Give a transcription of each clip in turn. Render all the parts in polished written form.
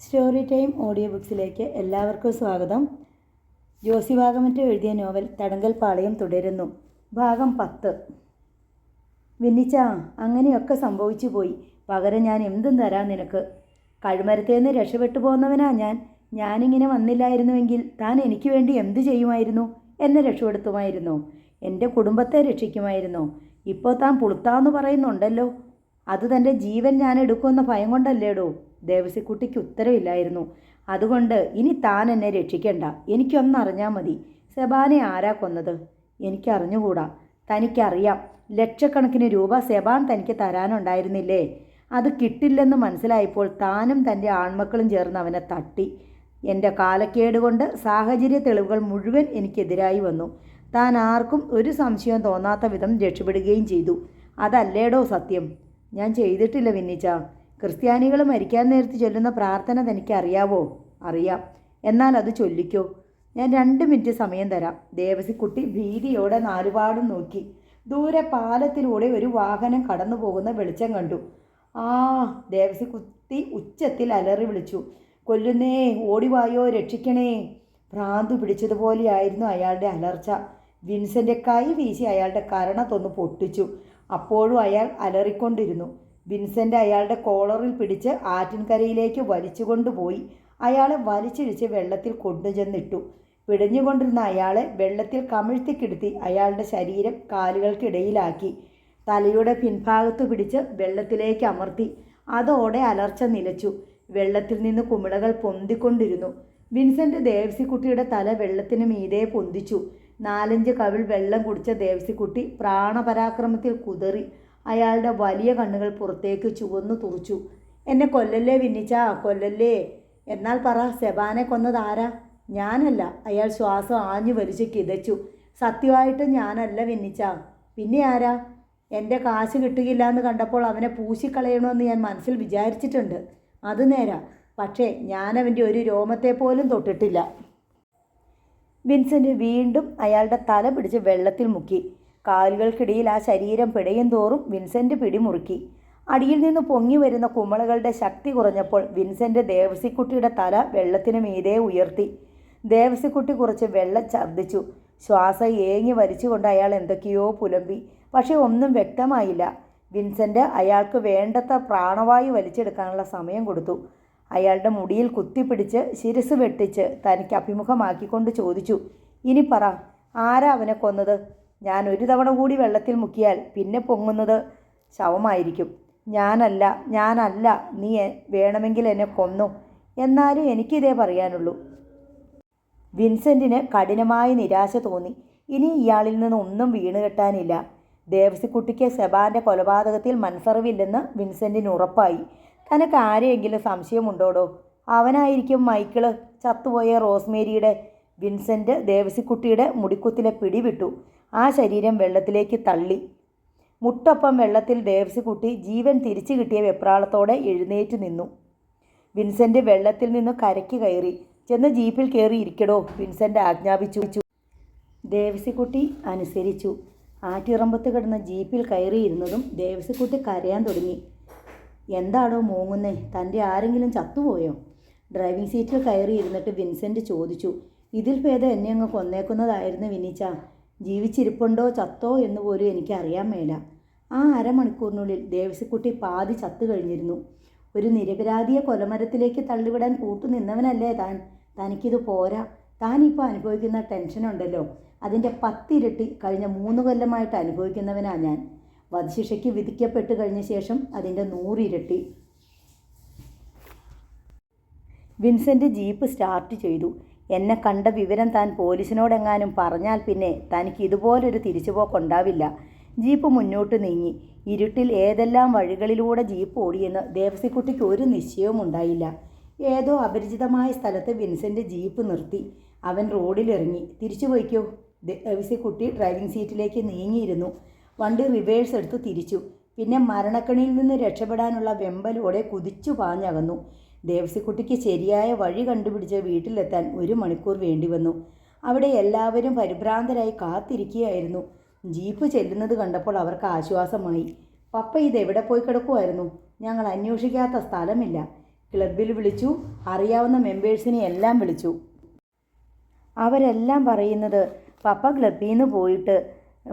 Story time audio ബുക്സിലേക്ക് എല്ലാവർക്കും സ്വാഗതം. ജോസി വാഗമറ്റ് എഴുതിയ നോവൽ തടങ്കൽ പാളയം തുടരുന്നു. ഭാഗം 10. വിന്നിച്ച, അങ്ങനെയൊക്കെ സംഭവിച്ചു പോയി. പകരം ഞാൻ എന്തും തരാം നിനക്ക്. കഴുമരത്തേന്ന് രക്ഷപ്പെട്ടു പോന്നവനാ ഞാനിങ്ങനെ വന്നില്ലായിരുന്നുവെങ്കിൽ താൻ എനിക്ക് വേണ്ടി എന്തു ചെയ്യുമായിരുന്നു? എന്നെ രക്ഷപ്പെടുത്തുമായിരുന്നോ? എൻ്റെ കുടുംബത്തെ രക്ഷിക്കുമായിരുന്നോ? ഇപ്പോൾ താൻ പുളുത്താന്ന് പറയുന്നുണ്ടല്ലോ. അത് തൻ്റെ ജീവൻ ഞാൻ എടുക്കുമെന്ന ഭയം കൊണ്ടല്ലേടോ? ദേവസിക്കുട്ടിക്ക് ഉത്തരവില്ലായിരുന്നു. അതുകൊണ്ട് ഇനി താൻ എന്നെ രക്ഷിക്കണ്ട. എനിക്കൊന്നറിഞ്ഞാൽ മതി. സെബാനെ ആരാ കൊന്നത്? എനിക്കറിഞ്ഞുകൂടാ. തനിക്കറിയാം. ലക്ഷക്കണക്കിന് രൂപ സെബാൻ തനിക്ക് തരാനുണ്ടായിരുന്നില്ലേ? അത് കിട്ടില്ലെന്ന് മനസ്സിലായപ്പോൾ താനും തൻ്റെ ആൺമക്കളും ചേർന്ന് അവനെ തട്ടി. എൻ്റെ കാലക്കേട് കൊണ്ട് സാഹചര്യ തെളിവുകൾ മുഴുവൻ എനിക്കെതിരായി വന്നു. താൻ ആർക്കും ഒരു സംശയവും തോന്നാത്ത വിധം രക്ഷപ്പെടുകയും ചെയ്തു. അതല്ലേടോ സത്യം? ഞാൻ ചെയ്തിട്ടില്ല വിന്നിച്ച. ക്രിസ്ത്യാനികൾ മരിക്കാൻ നേരത്ത് ചൊല്ലുന്ന പ്രാർത്ഥന തനിക്കറിയാവോ? അറിയാം. എന്നാൽ അത് ചൊല്ലിക്കോ. ഞാൻ 2 മിനിറ്റ് സമയം തരാം. ദേവസിക്കുട്ടി ഭീതിയോടെ നാലുപാടും നോക്കി. ദൂരെ പാലത്തിലൂടെ ഒരു വാഹനം കടന്നു പോകുന്ന വെളിച്ചം കണ്ടു. ആ! ദേവസിക്കുട്ടി ഉച്ചത്തിൽ അലറി വിളിച്ചു. കൊല്ലുന്നേ, ഓടിവായോ, രക്ഷിക്കണേ! ഭ്രാന്തു പിടിച്ചതുപോലെയായിരുന്നു അയാളുടെ അലർച്ച. വിൻസെൻ്റ് കൈ വീശി അയാളുടെ കരണത്തൊന്ന് പൊട്ടിച്ചു. അപ്പോഴും അയാൾ അലറിക്കൊണ്ടിരുന്നു. വിൻസെൻ്റ് അയാളുടെ കോളറിൽ പിടിച്ച് ആറ്റിൻകരയിലേക്ക് വലിച്ചുകൊണ്ടുപോയി. അയാളെ വലിച്ചിഴിച്ച് വെള്ളത്തിൽ കൊണ്ടുചെന്നിട്ടു. പിടഞ്ഞുകൊണ്ടിരുന്ന അയാളെ വെള്ളത്തിൽ കമിഴ്ത്തിക്കിടത്തി അയാളുടെ ശരീരം കാലുകൾക്കിടയിലാക്കി. തലയുടെ പിൻഭാഗത്ത് പിടിച്ച് വെള്ളത്തിലേക്ക് അമർത്തി. അതോടെ അലർച്ച നിലച്ചു. വെള്ളത്തിൽ നിന്ന് കുമിളകൾ പൊന്തിക്കൊണ്ടിരുന്നു. വിൻസെൻ്റ് ദേവസിക്കുട്ടിയുടെ തല വെള്ളത്തിന് മീതെ പൊന്തിച്ചു. 4-5 കവിൾ വെള്ളം കുടിച്ച ദേവസിക്കുട്ടി പ്രാണപരാക്രമത്തിൽ കുതറി. അയാളുടെ വലിയ കണ്ണുകൾ പുറത്തേക്ക് ചുവന്നു തുറച്ചു. എന്നെ കൊല്ലല്ലേ വിന്നിച്ച, കൊല്ലല്ലേ. എന്നാൽ പറ, സെബാനെ കൊന്നത് ആരാ? ഞാനല്ല. അയാൾ ശ്വാസം ആഞ്ഞു വലിച്ചു കിതച്ചു. സത്യമായിട്ട് ഞാനല്ല വിന്നിച്ച. പിന്നെ ആരാ? എൻ്റെ കാശ് കിട്ടുകയില്ല എന്ന് കണ്ടപ്പോൾ അവനെ പൂശിക്കളയണമെന്ന് ഞാൻ മനസ്സിൽ വിചാരിച്ചിട്ടുണ്ട്. അത് നേരാ. പക്ഷേ ഞാനവൻ്റെ ഒരു രോമത്തെ പോലും തൊട്ടിട്ടില്ല. വിൻസെൻ്റ് വീണ്ടും അയാളുടെ തല പിടിച്ച് വെള്ളത്തിൽ മുക്കി. കാലുകൾക്കിടയിൽ ആ ശരീരം പിടയും തോറും വിൻസെൻ്റ് പിടിമുറുക്കി. അടിയിൽ നിന്ന് പൊങ്ങി വരുന്ന കുമിളകളുടെ ശക്തി കുറഞ്ഞപ്പോൾ വിൻസെൻ്റ് ദേവസിക്കുട്ടിയുടെ തല വെള്ളത്തിന് മീതെ ഉയർത്തി. ദേവസിക്കുട്ടി കുറച്ച് വെള്ളം ഛർദ്ദിച്ചു. ശ്വാസം ഏങ്ങി വലിച്ചുകൊണ്ട് അയാൾ എന്തൊക്കെയോ പുലമ്പി. പക്ഷെ ഒന്നും വ്യക്തമായില്ല. വിൻസെൻ്റ് അയാൾക്ക് വേണ്ടത്ര പ്രാണവായു വലിച്ചെടുക്കാനുള്ള സമയം കൊടുത്തു. അയാളുടെ മുടിയിൽ കുത്തിപ്പിടിച്ച് ശിരസ് വെട്ടിച്ച് തനിക്ക് അഭിമുഖമാക്കിക്കൊണ്ട് ചോദിച്ചു, ഇനി പറ, ആരാ അവനെ കൊന്നത്? ഞാൻ ഒരു തവണ കൂടി വെള്ളത്തിൽ മുക്കിയാൽ പിന്നെ പൊങ്ങുന്നത് ശവമായിരിക്കും. ഞാനല്ല. നീ വേണമെങ്കിൽ എന്നെ കൊന്നു. എന്നാലും എനിക്കിതേ പറയാനുള്ളൂ. വിൻസെൻറ്റിന് കഠിനമായ നിരാശ തോന്നി. ഇനി ഇയാളിൽ നിന്ന് ഒന്നും വീണുകെട്ടാനില്ല. ദേവസിക്കുട്ടിക്ക് സെബാൻ്റെ കൊലപാതകത്തിൽ മനസ്സറിവില്ലെന്ന് വിൻസെൻറ്റിന് ഉറപ്പായി. തനക്ക് ആരെയെങ്കിലും സംശയമുണ്ടോടോ? അവനായിരിക്കും മൈക്കിള്, ചത്തുപോയ റോസ്മേരിയുടെ. വിൻസെൻ്റ് ദേവസിക്കുട്ടിയുടെ മുടിക്കുത്തിലെ പിടിവിട്ടു. ആ ശരീരം വെള്ളത്തിലേക്ക് തള്ളി. മുട്ടൊപ്പം വെള്ളത്തിൽ ദേവസിക്കുട്ടി ജീവൻ തിരിച്ചു കിട്ടിയ വെപ്രാളത്തോടെ എഴുന്നേറ്റ് നിന്നു. വിൻസെൻ്റ് വെള്ളത്തിൽ നിന്ന് കരയ്ക്ക് കയറി. ചെന്ന് ജീപ്പിൽ കയറി ഇരിക്കടോ, വിൻസെൻ്റ് ആജ്ഞാപിച്ചു. ദേവസിക്കുട്ടി അനുസരിച്ചു. ആറ്റിറമ്പത്ത് കിടന്ന ജീപ്പിൽ കയറിയിരുന്നതും ദേവസിക്കുട്ടി കരയാൻ തുടങ്ങി. എന്താടോ മൂങ്ങുന്നേ? തൻ്റെ ആരെങ്കിലും ചത്തുപോയോ? ഡ്രൈവിംഗ് സീറ്റിൽ കയറിയിരുന്നിട്ട് വിൻസെൻ്റ് ചോദിച്ചു. ഇതിൽ ഭേദം എന്നെ അങ്ങ് കൊന്നേക്കുന്നതായിരുന്നു വിന്നിച്ച. ജീവിച്ചിരിപ്പുണ്ടോ ചത്തോ എന്ന് പോലും എനിക്കറിയാൻ മേല. ആ അരമണിക്കൂറിനുള്ളിൽ ദേവസിക്കുട്ടി പാതി ചത്തു കഴിഞ്ഞിരുന്നു. ഒരു നിരപരാധിയെ കൊലമരത്തിലേക്ക് തള്ളിവിടാൻ കൂട്ടുനിന്നവനല്ലേ താൻ. തനിക്കിത് പോരാ. താൻ ഇപ്പോൾ അനുഭവിക്കുന്ന ടെൻഷനുണ്ടല്ലോ, അതിൻ്റെ 10 ഇരട്ടി കഴിഞ്ഞ 3 കൊല്ലമായിട്ട് അനുഭവിക്കുന്നവനാ ഞാൻ. വധശിക്ഷയ്ക്ക് വിധിക്കപ്പെട്ട് കഴിഞ്ഞ ശേഷം അതിൻ്റെ 100 ഇരട്ടി. വിൻസെൻ്റ് ജീപ്പ് സ്റ്റാർട്ട് ചെയ്തു. എന്നെ കണ്ട വിവരം താൻ പോലീസിനോടെങ്ങാനും പറഞ്ഞാൽ പിന്നെ തനിക്ക് ഇതുപോലൊരു തിരിച്ചുപോക്കുണ്ടാവില്ല. ജീപ്പ് മുന്നോട്ട് നീങ്ങി. ഇരുട്ടിൽ ഏതെല്ലാം വഴികളിലൂടെ ജീപ്പ് ഓടിയെന്ന് ദേവസിക്കുട്ടിക്ക് ഒരു നിശ്ചയവും ഉണ്ടായില്ല. ഏതോ അപരിചിതമായ സ്ഥലത്ത് വിൻസെൻ്റ് ജീപ്പ് നിർത്തി. അവൻ റോഡിലിറങ്ങി. തിരിച്ചു പോയിക്കോ. ദേവസിക്കുട്ടി ഡ്രൈവിംഗ് സീറ്റിലേക്ക് നീങ്ങിയിരുന്നു. വണ്ടി റിവേഴ്സ് എടുത്ത് തിരിച്ചു. പിന്നെ മരണക്കണിയിൽ നിന്ന് രക്ഷപ്പെടാനുള്ള വെമ്പലോടെ കുതിച്ചു പാഞ്ഞകന്നു. ദേവസിക്കുട്ടിക്ക് ശരിയായ വഴി കണ്ടുപിടിച്ച് വീട്ടിലെത്താൻ 1 മണിക്കൂർ വേണ്ടിവന്നു. അവിടെ എല്ലാവരും പരിഭ്രാന്തരായി കാത്തിരിക്കുകയായിരുന്നു. ജീപ്പ് ചെല്ലുന്നത് കണ്ടപ്പോൾ അവർക്ക് ആശ്വാസമായി. പപ്പ ഇതെവിടെ പോയി കിടക്കുമായിരുന്നു? ഞങ്ങൾ അന്വേഷിക്കാത്ത സ്ഥലമില്ല. ക്ലബിൽ വിളിച്ചു, അറിയാവുന്ന മെമ്പേഴ്സിനെ എല്ലാം വിളിച്ചു. അവരെല്ലാം പറയുന്നത് പപ്പ ക്ലബിൽ നിന്ന് പോയിട്ട്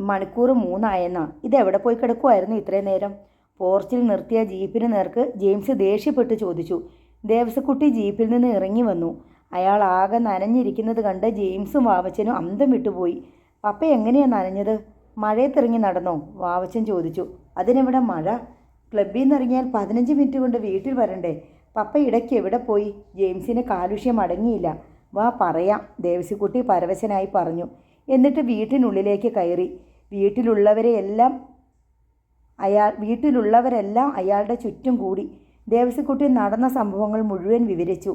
മണിക്കൂർ 3 ആയെന്നാ. ഇതെവിടെ പോയി കിടക്കുമായിരുന്നു ഇത്രയും നേരം? പോർച്ചിൽ നിർത്തിയ ജീപ്പിന് നേർക്ക് ജെയിംസ് ദേഷ്യപ്പെട്ട് ചോദിച്ചു. ദേവസക്കുട്ടി ജീപ്പിൽ നിന്ന് ഇറങ്ങി വന്നു. അയാൾ ആകെ നനഞ്ഞിരിക്കുന്നത് കണ്ട് ജെയിംസും വാവച്ചനും അന്തം വിട്ടുപോയി. പപ്പ എങ്ങനെയാണ് നനഞ്ഞത്? മഴയത്തിറങ്ങി നടന്നോ? വാവച്ചൻ ചോദിച്ചു. അതിനെവിടെ മഴ? ക്ലബിൽ നിന്ന് ഇറങ്ങിയാൽ 15 മിനിറ്റ് കൊണ്ട് വീട്ടിൽ വരണ്ടേ? പപ്പ ഇടയ്ക്ക് എവിടെ പോയി? ജെയിംസിന് കാലുഷ്യം അടങ്ങിയില്ല. വാ പറയാം, ദേവസിക്കുട്ടി പരവശനായി പറഞ്ഞു. എന്നിട്ട് വീട്ടിനുള്ളിലേക്ക് കയറി. വീട്ടിലുള്ളവരെല്ലാം അയാളുടെ ചുറ്റും കൂടി. ദേവസിക്കുട്ടി നടന്ന സംഭവങ്ങൾ മുഴുവൻ വിവരിച്ചു.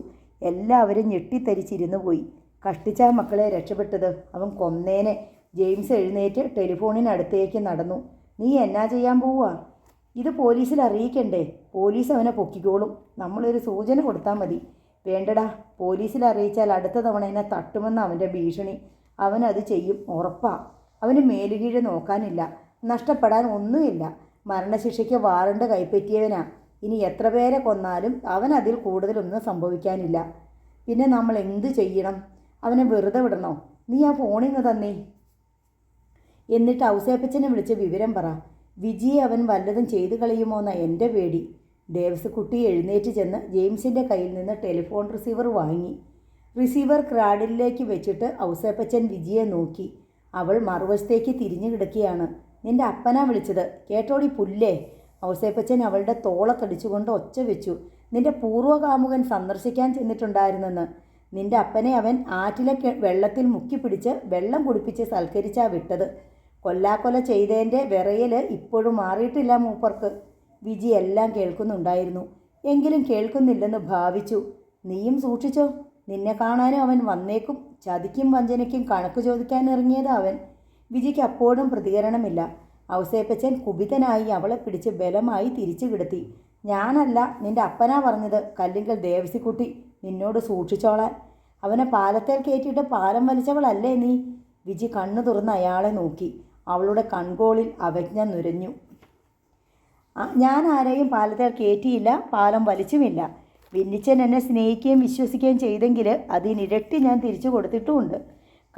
എല്ലാവരും ഞെട്ടിത്തരിച്ചിരുന്നു പോയി. കഷ്ടിച്ച മക്കളെ രക്ഷപ്പെട്ടത്. അവൻ കൊന്നേനെ. ജെയിംസ് എഴുന്നേറ്റ് ടെലിഫോണിനടുത്തേക്ക് നടന്നു. നീ എന്നാ ചെയ്യാൻ പോവുക? ഇത് പോലീസിൽ അറിയിക്കണ്ടേ? പോലീസ് അവനെ പൊക്കിക്കോളും. നമ്മളൊരു സൂചന കൊടുത്താൽ മതി. വേണ്ടടാ, പോലീസിൽ അറിയിച്ചാൽ അടുത്ത തവണ എന്നെ തട്ടുമെന്ന് അവൻ്റെ ഭീഷണി. അവനത് ചെയ്യും, ഉറപ്പാ. അവന് മേലുകീഴ് നോക്കാനില്ല, നഷ്ടപ്പെടാൻ ഒന്നുമില്ല. മരണശിക്ഷയ്ക്ക് വാറണ്ട് കൈപ്പറ്റിയവനാ. ഇനി എത്ര പേരെ കൊന്നാലും അവൻ അതിൽ കൂടുതലൊന്നും സംഭവിക്കാനില്ല. പിന്നെ നമ്മൾ എന്തു ചെയ്യണം? അവനെ വെറുതെ വിടണോ? നീ ആ ഫോണിന്ന് തന്നേ. എന്നിട്ട് ഔസേപ്പച്ചനെ വിളിച്ച് വിവരം പറ. വിജിയെ അവൻ വല്ലതും ചെയ്തു കളയുമോന്ന എൻ്റെ പേടി. ദേവസക്കുട്ടി എഴുന്നേറ്റ് ചെന്ന് ജെയിംസിൻ്റെ കയ്യിൽ നിന്ന് ടെലിഫോൺ റിസീവർ വാങ്ങി. റിസീവർ ക്രാഡിലേക്ക് വെച്ചിട്ട് ഔസേപ്പച്ചൻ വിജിയെ നോക്കി. അവൾ മറുവശത്തേക്ക് തിരിഞ്ഞു കിടക്കുകയാണ്. നിന്റെ അപ്പനാ വിളിച്ചത്, കേട്ടോടി പുല്ലേ. ഔസേപ്പച്ചൻ അവളുടെ തോളത്തടിച്ചുകൊണ്ട് ഒച്ച വെച്ചു. നിന്റെ പൂർവ്വകാമുകൻ സന്ദർശിക്കാൻ ചെന്നിട്ടുണ്ടായിരുന്നെന്ന്. നിന്റെ അപ്പനെ അവൻ ആറ്റിലെ വെള്ളത്തിൽ മുക്കിപ്പിടിച്ച് വെള്ളം കുടിപ്പിച്ച് സൽക്കരിച്ചാ വിട്ടത്. കൊല്ലാക്കൊല ചെയ്തതിൻ്റെ വിറയൽ ഇപ്പോഴും മാറിയിട്ടില്ല മൂപ്പർക്ക്. വിജി എല്ലാം കേൾക്കുന്നുണ്ടായിരുന്നു. എങ്കിലും കേൾക്കുന്നില്ലെന്ന് ഭാവിച്ചു. നീയും സൂക്ഷിച്ചോ, നിന്നെ കാണാനും അവൻ വന്നേക്കും. ചതിക്കും വഞ്ചനയ്ക്കും കണക്ക് ചോദിക്കാൻ ഇറങ്ങിയത് അവൻ. വിജിക്ക് അപ്പോഴും പ്രതികരണമില്ല. ഔസേപ്പച്ചൻ കുപിതനായി അവളെ പിടിച്ച് ബലമായി തിരിച്ചു കിടത്തി. ഞാനല്ല, നിന്റെ അപ്പനാ പറഞ്ഞത്. കല്ലിങ്കൽ ദേവസിക്കുട്ടി നിന്നോട് സൂക്ഷിച്ചോളാൻ. അവനെ പാലത്തേൽ കയറ്റിയിട്ട് പാലം വലിച്ചവളല്ലേ നീ? വിജി കണ്ണു തുറന്ന് അയാളെ നോക്കി. അവളുടെ കൺകോളിൽ അവജ്ഞ നുരഞ്ഞു. ഞാൻ ആരെയും പാലത്തേൽ കയറ്റിയില്ല, പാലം വലിച്ചുമില്ല. വിന്നിച്ചൻ എന്നെ സ്നേഹിക്കുകയും വിശ്വസിക്കുകയും ചെയ്തെങ്കിൽ അതിനിരട്ടി ഞാൻ തിരിച്ചു കൊടുത്തിട്ടുമുണ്ട്.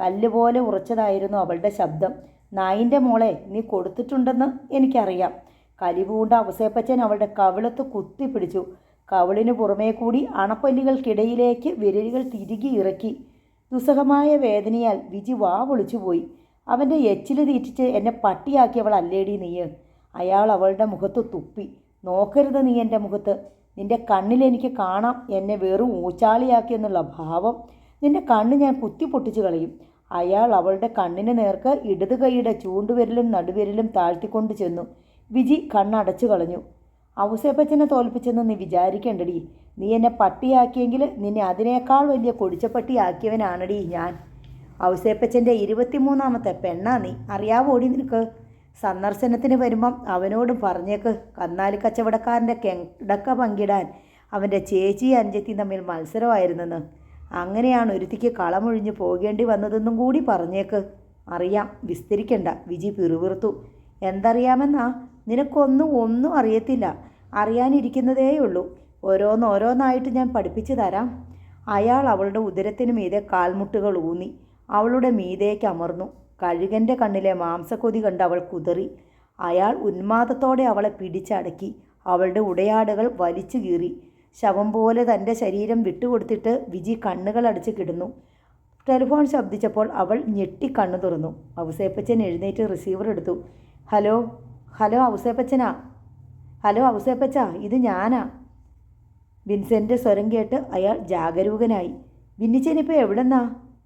കല്ലുപോലെ ഉറച്ചതായിരുന്നു അവളുടെ ശബ്ദം. നായിൻ്റെ മോളെ, നീ കൊടുത്തിട്ടുണ്ടെന്ന് എനിക്കറിയാം. കലിപൂണ്ട ഔസേപ്പച്ചൻ അവളുടെ കവിളത്ത് കുത്തിപ്പിടിച്ചു. കവിളിന് പുറമേ കൂടി അണപ്പല്ലുകൾക്കിടയിലേക്ക് വിരലുകൾ തിരികെ ഇറക്കി. ദുസ്സഹമായ വേദനയാൽ വിജി വാ പൊളിച്ചുപോയി. അവൻ്റെ എച്ചില് തീറ്റിച്ച് എന്നെ പട്ടിയാക്കിയവളല്ലേടി നീ? അയാൾ അവളുടെ മുഖത്ത് തുപ്പി. നോക്കരുത് നീ എൻ്റെ മുഖത്ത്. നിൻ്റെ കണ്ണിലെനിക്ക് കാണാം എന്നെ വെറും ഊച്ചാളിയാക്കിയെന്നുള്ള ഭാവം. നിൻ്റെ കണ്ണ് ഞാൻ കുത്തി പൊട്ടിച്ചു കളയും. അയാൾ അവളുടെ കണ്ണിന് നേർക്ക് ഇടത് കൈയുടെ ചൂണ്ടുവിരലും നടുവിരലും താഴ്ത്തിക്കൊണ്ട് ചെന്നു. വിജി കണ്ണടച്ചു കളഞ്ഞു. ഔസേപ്പച്ചനെ തോൽപ്പിച്ചെന്ന് നീ വിചാരിക്കേണ്ടടി. നീ എന്നെ പട്ടിയാക്കിയെങ്കിൽ നിന്നെ അതിനേക്കാൾ വലിയ കൊടിച്ചപ്പട്ടിയാക്കിയവനാണടി ഞാൻ. ഔസേപ്പച്ചൻ്റെ 23ാമത്തെ പെണ്ണാ നീ. അറിയാവോടി നിനക്ക്? സന്ദർശനത്തിന് വരുമ്പം അവനോടും പറഞ്ഞേക്ക്, കന്നാലി കച്ചവടക്കാരൻ്റെ കിടക്ക പങ്കിടാൻ അവൻ്റെ ചേച്ചി അനുജത്തി തമ്മിൽ മത്സരമായിരുന്നെന്ന്. അങ്ങനെയാണ് ഒരുത്തിക്ക് കളമൊഴിഞ്ഞു പോകേണ്ടി വന്നതെന്നും കൂടി പറഞ്ഞേക്ക്. അറിയാം, വിസ്തരിക്കണ്ട. വിജി പിറുപിറുത്തു. എന്തറിയാമെന്നാ? നിനക്കൊന്നും അറിയത്തില്ല. അറിയാനിരിക്കുന്നതേയുള്ളൂ. ഓരോന്നായിട്ട് ഞാൻ പഠിപ്പിച്ചു തരാം. അയാൾ അവളുടെ ഉദരത്തിനു മീതെ കാൽമുട്ടുകൾ ഊന്നി അവളുടെ മീതേക്ക് അമർന്നു. കഴുകൻ്റെ കണ്ണിലെ മാംസക്കൊതി കണ്ട് അവൾ കുതറി. അയാൾ ഉന്മാദത്തോടെ അവളെ പിടിച്ചടക്കി. അവളുടെ ഉടയാടകൾ വലിച്ചു കീറി. ശവം പോലെ തൻ്റെ ശരീരം വിട്ടുകൊടുത്തിട്ട് വിജി കണ്ണുകൾ അടച്ച് കിടന്നു. ടെലിഫോൺ ശബ്ദിച്ചപ്പോൾ അവൾ ഞെട്ടി കണ്ണു തുറന്നു. ഔസേപ്പച്ചൻ എഴുന്നേറ്റ് റിസീവർ എടുത്തു. ഹലോ ഔസേപ്പച്ചനാ. ഹലോ ഔസേപ്പച്ച, ഇത് ഞാനാ. വിൻസെൻ്റെ സ്വരം കേട്ട് അയാൾ ജാഗരൂകനായി. വിന്നിച്ചനിപ്പോൾ എവിടെന്നാ?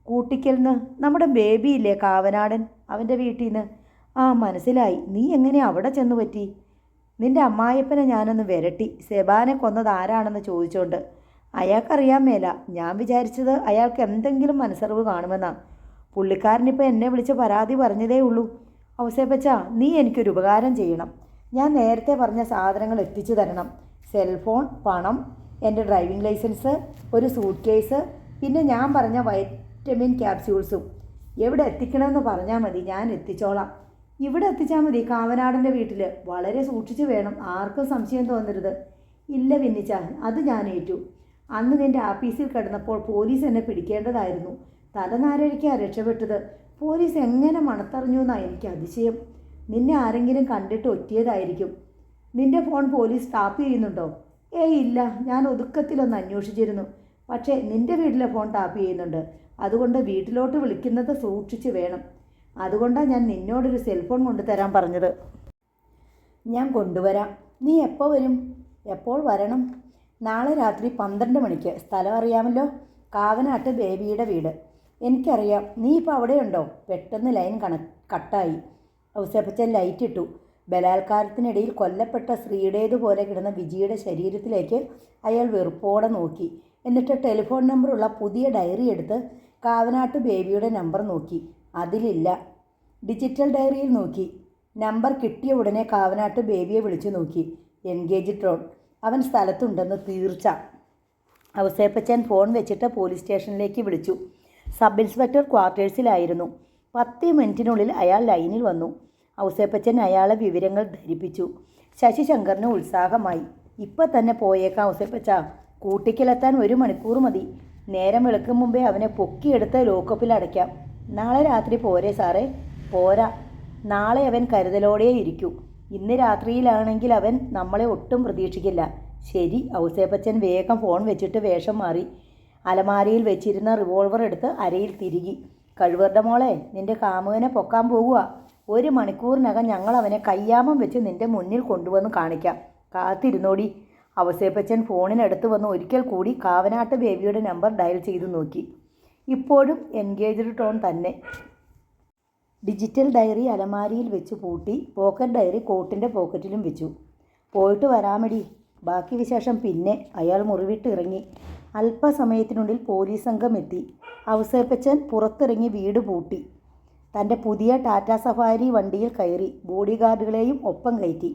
കൂട്ടിക്കൽന്ന്. നമ്മുടെ ബേബിയില്ലേ കാവനാടൻ, അവൻ്റെ വീട്ടിൽ നിന്ന്. ആ, മനസ്സിലായി. നീ എങ്ങനെ അവിടെ ചെന്നു പറ്റി? നിൻ്റെ അമ്മായിയപ്പനെ ഞാനൊന്ന് വിരട്ടി, സെബാനെ കൊന്നത് ആരാണെന്ന് ചോദിച്ചോണ്ട്. അയാൾക്കറിയാൻ മേല. ഞാൻ വിചാരിച്ചത് അയാൾക്ക് എന്തെങ്കിലും മനസ്സറിവ് കാണുമെന്നാ. പുള്ളിക്കാരനിപ്പോൾ എന്നെ വിളിച്ച് പരാതി പറഞ്ഞതേ ഉള്ളൂ. ഔസേപ്പച്ച, നീ എനിക്കൊരു ഉപകാരം ചെയ്യണം. ഞാൻ നേരത്തെ പറഞ്ഞ സാധനങ്ങൾ എത്തിച്ചു തരണം. സെൽഫോൺ, പണം, എൻ്റെ ഡ്രൈവിംഗ് ലൈസൻസ്, ഒരു സൂട്ട് കേസ്, പിന്നെ ഞാൻ പറഞ്ഞ വൈറ്റമിൻ ക്യാപ്സ്യൂൾസും. എവിടെ എത്തിക്കണമെന്ന് പറഞ്ഞാൽ മതി, ഞാൻ എത്തിച്ചോളാം. ഇവിടെ എത്തിച്ചാൽ മതി, കാവനാടൻ്റെ വീട്ടിൽ. വളരെ സൂക്ഷിച്ചു വേണം, ആർക്കും സംശയം തോന്നരുത്. ഇല്ല വിന്നിച്ച, അത് ഞാൻ ഏറ്റു. അന്ന് നിൻ്റെ ആഫീസിൽ കിടന്നപ്പോൾ പോലീസ് എന്നെ പിടിക്കേണ്ടതായിരുന്നു. തലനാരഴിക്കാണ് രക്ഷപ്പെട്ടത്. പോലീസ് എങ്ങനെ മണത്തറിഞ്ഞു എന്നാണ് എനിക്ക് അതിശയം. നിന്നെ ആരെങ്കിലും കണ്ടിട്ട് ഒറ്റിയതായിരിക്കും. നിന്റെ ഫോൺ പോലീസ് ടാപ്പ് ചെയ്യുന്നുണ്ടോ? ഏയ് ഇല്ല, ഞാൻ ഒതുക്കത്തിലൊന്ന് അന്വേഷിച്ചിരുന്നു. പക്ഷേ നിന്റെ വീട്ടിലെ ഫോൺ ടാപ്പ് ചെയ്യുന്നുണ്ട്. അതുകൊണ്ട് വീട്ടിലോട്ട് വിളിക്കുന്നത് സൂക്ഷിച്ച് വേണം. അതുകൊണ്ടാണ് ഞാൻ നിന്നോടൊരു സെൽഫോൺ കൊണ്ടുതരാൻ പറഞ്ഞത്. ഞാൻ കൊണ്ടുവരാം. നീ എപ്പോൾ വരും? എപ്പോൾ വരണം? നാളെ രാത്രി 12 മണിക്ക്. സ്ഥലം അറിയാമല്ലോ, കാവനാട്ട് ബേബിയുടെ വീട്. എനിക്കറിയാം. നീ ഇപ്പോൾ അവിടെയുണ്ടോ? പെട്ടെന്ന് ലൈൻ കട്ടായി. ഔസേപ്പച്ചൻ ലൈറ്റ് ഇട്ടു. ബലാത്കാരത്തിനിടയിൽ കൊല്ലപ്പെട്ട സ്ത്രീയുടേതുപോലെ കിടന്ന വിജിയുടെ ശരീരത്തിലേക്ക് അയാൾ വെറുപ്പോടെ നോക്കി. എന്നിട്ട് ടെലിഫോൺ നമ്പറുള്ള പുതിയ ഡയറി എടുത്ത് കാവനാട്ട് ബേബിയുടെ നമ്പർ നോക്കി. അതിലില്ല. ഡിജിറ്റൽ ഡയറിയിൽ നോക്കി. നമ്പർ കിട്ടിയ ഉടനെ കാവനാട്ട് ബേബിയെ വിളിച്ചു നോക്കി. Engage tone. അവൻ സ്ഥലത്തുണ്ടെന്ന് തീർച്ച. ഔസേപ്പച്ചൻ ഫോൺ വെച്ചിട്ട് പോലീസ് സ്റ്റേഷനിലേക്ക് വിളിച്ചു. Sub inspector ക്വാർട്ടേഴ്സിലായിരുന്നു. 10 മിനിറ്റിനുള്ളിൽ അയാൾ ലൈനിൽ വന്നു. ഔസേപ്പച്ചൻ അയാളെ വിവരങ്ങൾ ധരിപ്പിച്ചു. ശശിശങ്കറിന് ഉത്സാഹമായി. ഇപ്പം തന്നെ പോയേക്കാം ഔസേപ്പച്ച. കൂട്ടിക്കലെത്താൻ 1 മണിക്കൂർ മതി. നേരം വെളുക്കും മുമ്പേ അവനെ പൊക്കിയെടുത്ത് ലോക്കപ്പിൽ അടയ്ക്കാം. നാളെ രാത്രി പോരെ സാറേ? പോരാ, നാളെ അവൻ കരുതലോടെ ഇരിക്കൂ. ഇന്ന് രാത്രിയിലാണെങ്കിൽ അവൻ നമ്മളെ ഒട്ടും പ്രതീക്ഷിക്കില്ല. ശരി. ഔസേപ്പച്ചൻ വേഗം ഫോൺ വെച്ചിട്ട് വേഷം മാറി. അലമാരിയിൽ വെച്ചിരുന്ന റിവോൾവർ എടുത്ത് അരയിൽ തിരുകി. കഴിവറുടെ മോളെ, നിന്റെ കാമുകനെ പൊക്കാൻ പോകുക. 1 മണിക്കൂറിനകം ഞങ്ങൾ അവനെ കയ്യാമം വെച്ച് നിന്റെ മുന്നിൽ കൊണ്ടുവന്ന് കാണിക്കാം. കാത്തിരുന്നോടി. ഔസേപ്പച്ചൻ ഫോണിനടുത്ത് വന്ന് ഒരിക്കൽ കൂടി കാവനാട്ട് ബേബിയുടെ നമ്പർ ഡയൽ ചെയ്തു നോക്കി. ഇപ്പോഴും എൻഗേജ്ഡ് ടോൺ തന്നെ. ഡിജിറ്റൽ ഡയറി അലമാരിയിൽ വെച്ച് പൂട്ടി. പോക്കറ്റ് ഡയറി കോട്ടിൻ്റെ പോക്കറ്റിലും വെച്ചു. പോയിട്ട് വരാമടി, ബാക്കി വിശേഷം പിന്നെ. അയാൾ മുറിവിട്ട് ഇറങ്ങി. അല്പസമയത്തിനുള്ളിൽ പോലീസ് സംഘം എത്തി. ഔസേപ്പച്ചൻ പുറത്തിറങ്ങി വീട് പൂട്ടി. തൻ്റെ പുതിയ ടാറ്റ സഫാരി വണ്ടിയിൽ കയറി. ബോഡി ഗാർഡുകളെയും ഒപ്പം കയറ്റി.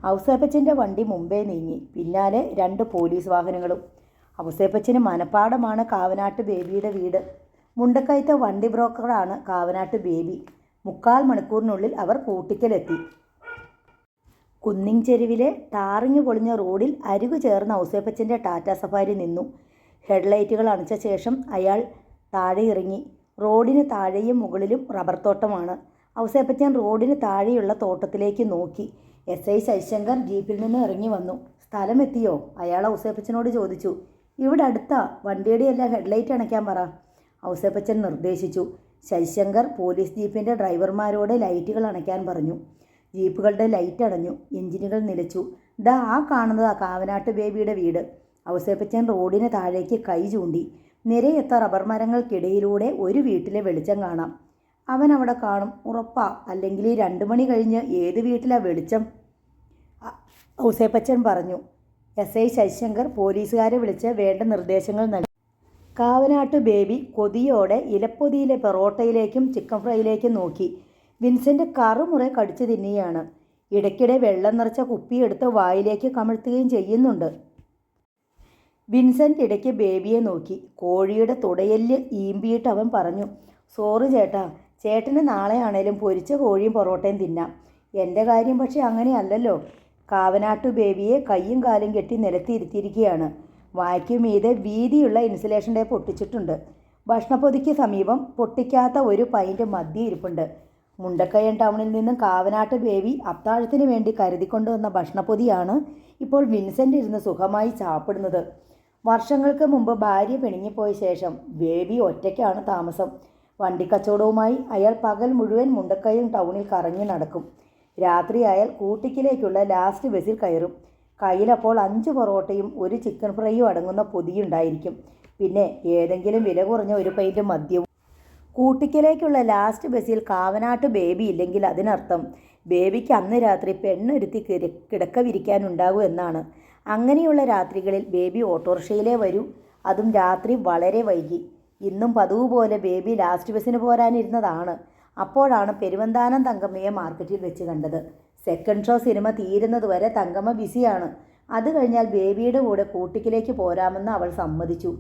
ഔസേപ്പച്ചൻ്റെ വണ്ടി മുമ്പേ നീങ്ങി. പിന്നാലെ 2 പോലീസ് വാഹനങ്ങളും. ഔസേപ്പച്ചന് മനപ്പാടമാണ് കാവനാട്ട് ബേബിയുടെ വീട്. മുണ്ടക്കയത്തെ വണ്ടി ബ്രോക്കറാണ് കാവനാട്ട് ബേബി. 3/4 മണിക്കൂറിനുള്ളിൽ അവർ കൂട്ടിക്കലെത്തി. കുന്നിൻ ചെരുവിലെ ടാറിങ് പൊളിഞ്ഞ റോഡിൽ അരികു ചേർന്ന ഔസേപ്പച്ചൻ്റെ ടാറ്റ സഫാരി നിന്നു. ഹെഡ്ലൈറ്റുകൾ അണച്ച ശേഷം അയാൾ താഴെ ഇറങ്ങി. റോഡിന് താഴെയും മുകളിലും റബ്ബർ തോട്ടമാണ്. ഔസേപ്പച്ചൻ റോഡിന് താഴെയുള്ള തോട്ടത്തിലേക്ക് നോക്കി. SI ശശിശങ്കർ ജീപ്പിൽ നിന്ന് ഇറങ്ങി വന്നു. സ്ഥലം എത്തിയോ? അയാൾ ഔസേപ്പച്ചനോട് ചോദിച്ചു. ഇവിടെ അടുത്താ. വണ്ടിയുടെ എല്ലാം ഹെഡ്ലൈറ്റ് അണയ്ക്കാൻ പറ. ഔസേപ്പച്ചൻ നിർദ്ദേശിച്ചു. ശശിശങ്കർ പോലീസ് ജീപ്പിൻ്റെ ഡ്രൈവർമാരോട് ലൈറ്റുകൾ അണയ്ക്കാൻ പറഞ്ഞു. ജീപ്പുകളുടെ ലൈറ്റ് അണഞ്ഞു. എഞ്ചിനുകൾ നിലച്ചു. ദാ ആ കാണുന്നതാ കാവനാട്ട് ബേബിയുടെ വീട്. ഔസേപ്പച്ചൻ റോഡിന് താഴേക്ക് കൈ ചൂണ്ടി. നിരയെത്ത റബ്ബർ മരങ്ങൾക്കിടയിലൂടെ ഒരു വീട്ടിലെ വെളിച്ചം കാണാം. അവൻ അവിടെ കാണും, ഉറപ്പാ. അല്ലെങ്കിൽ 2 മണി കഴിഞ്ഞ് ഏത് വീട്ടിലാ വെളിച്ചം? ഔസേപ്പച്ചൻ പറഞ്ഞു. SI ശശിശങ്കർ പോലീസുകാരെ വിളിച്ച് വേണ്ട നിർദ്ദേശങ്ങൾ നൽകി. കാവനാട്ട് ബേബി കൊതിയോടെ ഇലപ്പൊതിയിലെ പെറോട്ടയിലേക്കും ചിക്കൻ ഫ്രൈയിലേക്കും നോക്കി. വിൻസെൻ്റ് കറുമുറെ കടിച്ചു തിന്നുകയാണ്. ഇടയ്ക്കിടെ വെള്ളം നിറച്ച കുപ്പിയെടുത്ത് വായിലേക്ക് കമിഴ്ത്തുകയും ചെയ്യുന്നുണ്ട്. വിൻസെൻ്റ് ഇടയ്ക്ക് ബേബിയെ നോക്കി. കോഴിയുടെ തുടയെല്ല് ഈമ്പിയിട്ട് അവൻ പറഞ്ഞു. സോറി ചേട്ടാ, ചേട്ടന് നാളെ ആണേലും പൊരിച്ച കോഴിയും പൊറോട്ടയും തിന്നാം. എൻ്റെ കാര്യം പക്ഷേ അങ്ങനെയല്ലല്ലോ. കാവനാട്ടു ബേബിയെ കയ്യും കാലും കെട്ടി നിലത്തിരുത്തിയിരിക്കുകയാണ്. വായ്ക്കു മീതെ വീതിയുള്ള ഇൻസുലേഷൻ ടേപ്പ് പൊട്ടിച്ചിട്ടുണ്ട്. ഭക്ഷണപ്പൊതിക്ക് സമീപം പൊട്ടിക്കാത്ത ഒരു പൈൻ്റ് മദ്യം ഇരിപ്പുണ്ട്. മുണ്ടക്കയം ടൗണിൽ നിന്നും കാവനാട്ട് ബേബി അത്താഴത്തിന് വേണ്ടി കരുതിക്കൊണ്ടുവന്ന ഭക്ഷണപ്പൊതിയാണ് ഇപ്പോൾ വിൻസെൻ്റ് ഇരുന്ന് സുഖമായി ചാപ്പിടുന്നത്. വർഷങ്ങൾക്ക് മുമ്പ് ഭാര്യ പിണങ്ങിപ്പോയ ശേഷം ബേബി ഒറ്റയ്ക്കാണ് താമസം. വണ്ടിക്കച്ചവടവുമായി അയാൾ പകൽ മുഴുവൻ മുണ്ടക്കയം ടൗണിൽ കറങ്ങി നടക്കും. രാത്രിയായാൽ കൂട്ടിക്കിലേക്കുള്ള ലാസ്റ്റ് ബസ്സിൽ കയറും. കയ്യിലപ്പോൾ 5 പൊറോട്ടയും 1 ചിക്കൻ ഫ്രൈയും അടങ്ങുന്ന പൊതിയുണ്ടായിരിക്കും. പിന്നെ ഏതെങ്കിലും വില കുറഞ്ഞ ഒരു പൈൻ്റ് മദ്യവും. കൂട്ടിക്കലേക്കുള്ള ലാസ്റ്റ് ബസ്സിൽ കാവനാട്ട് ബേബി ഇല്ലെങ്കിൽ അതിനർത്ഥം ബേബിക്ക് അന്ന് രാത്രി പെണ്ണൊരുത്തി കിടക്ക വിരിക്കാനുണ്ടാകും എന്നാണ്. അങ്ങനെയുള്ള രാത്രികളിൽ ബേബി ഓട്ടോറിക്ഷയിലേ വരൂ. അതും രാത്രി വളരെ വൈകി. ഇന്നും പതിവ് പോലെ ബേബി ലാസ്റ്റ് ബസ്സിന് പോരാനിരുന്നതാണ്. അപ്പോഴാണ് പെരുവന്താനം തങ്കമ്മയെ മാർക്കറ്റിൽ വെച്ച് കണ്ടത്. സെക്കൻഡ് ഷോ സിനിമ തീരുന്നത് വരെ തങ്കമ്മ ബിസിയാണ്. അത് കഴിഞ്ഞാൽ ബേബിയുടെ കൂടെ കൂട്ടിക്കിലേക്ക് പോരാമെന്ന് അവൾ സമ്മതിച്ചു.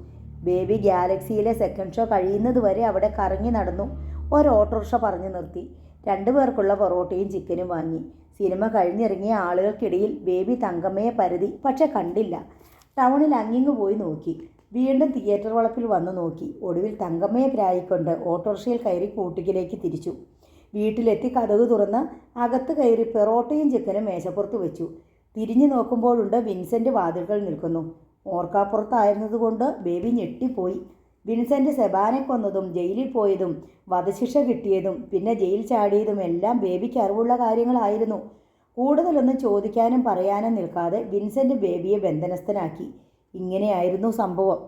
ബേബി ഗാലക്സിയിലെ സെക്കൻഡ് ഷോ കഴിയുന്നത് വരെ അവിടെ കറങ്ങി നടന്നു. ഒരു ഓട്ടോറിക്ഷ പറഞ്ഞു നിർത്തി. 2 പേർക്കുള്ള പൊറോട്ടയും ചിക്കനും വാങ്ങി. സിനിമ കഴിഞ്ഞിറങ്ങിയ ആളുകൾക്കിടയിൽ ബേബി തങ്കമ്മയെ പരതി, പക്ഷെ കണ്ടില്ല. ടൗണിൽ അങ്ങിങ്ങ് പോയി നോക്കി. വീണ്ടും തിയേറ്റർ വളപ്പിൽ വന്നു നോക്കി. ഒടുവിൽ തങ്കമ്മയെ പ്രായിക്കൊണ്ട് ഓട്ടോറിക്ഷയിൽ കയറി കൂട്ടിക്കിലേക്ക് തിരിച്ചു. വീട്ടിലെത്തി കതക് തുറന്ന് അകത്ത് കയറി പെറോട്ടയും ചിക്കനും മേശപ്പുറത്ത് വെച്ചു. തിരിഞ്ഞു നോക്കുമ്പോഴുണ്ട് വിൻസെൻ്റ് വാതിൽക്കൽ നിൽക്കുന്നു. ഓർക്കാപ്പുറത്തായിരുന്നതുകൊണ്ട് ബേബി ഞെട്ടിപ്പോയി. വിൻസെൻ്റ് സെബാനെ കൊന്നതും ജയിലിൽ പോയതും വധശിക്ഷ കിട്ടിയതും പിന്നെ ജയിൽ ചാടിയതും എല്ലാം ബേബിക്ക് അറിവുള്ള കാര്യങ്ങളായിരുന്നു. കൂടുതലൊന്നും ചോദിക്കാനും പറയാനും നിൽക്കാതെ വിൻസെൻ്റ് ബേബിയെ ബന്ധനസ്ഥനാക്കി. ഇങ്ങനെയായിരുന്നു സംഭവം.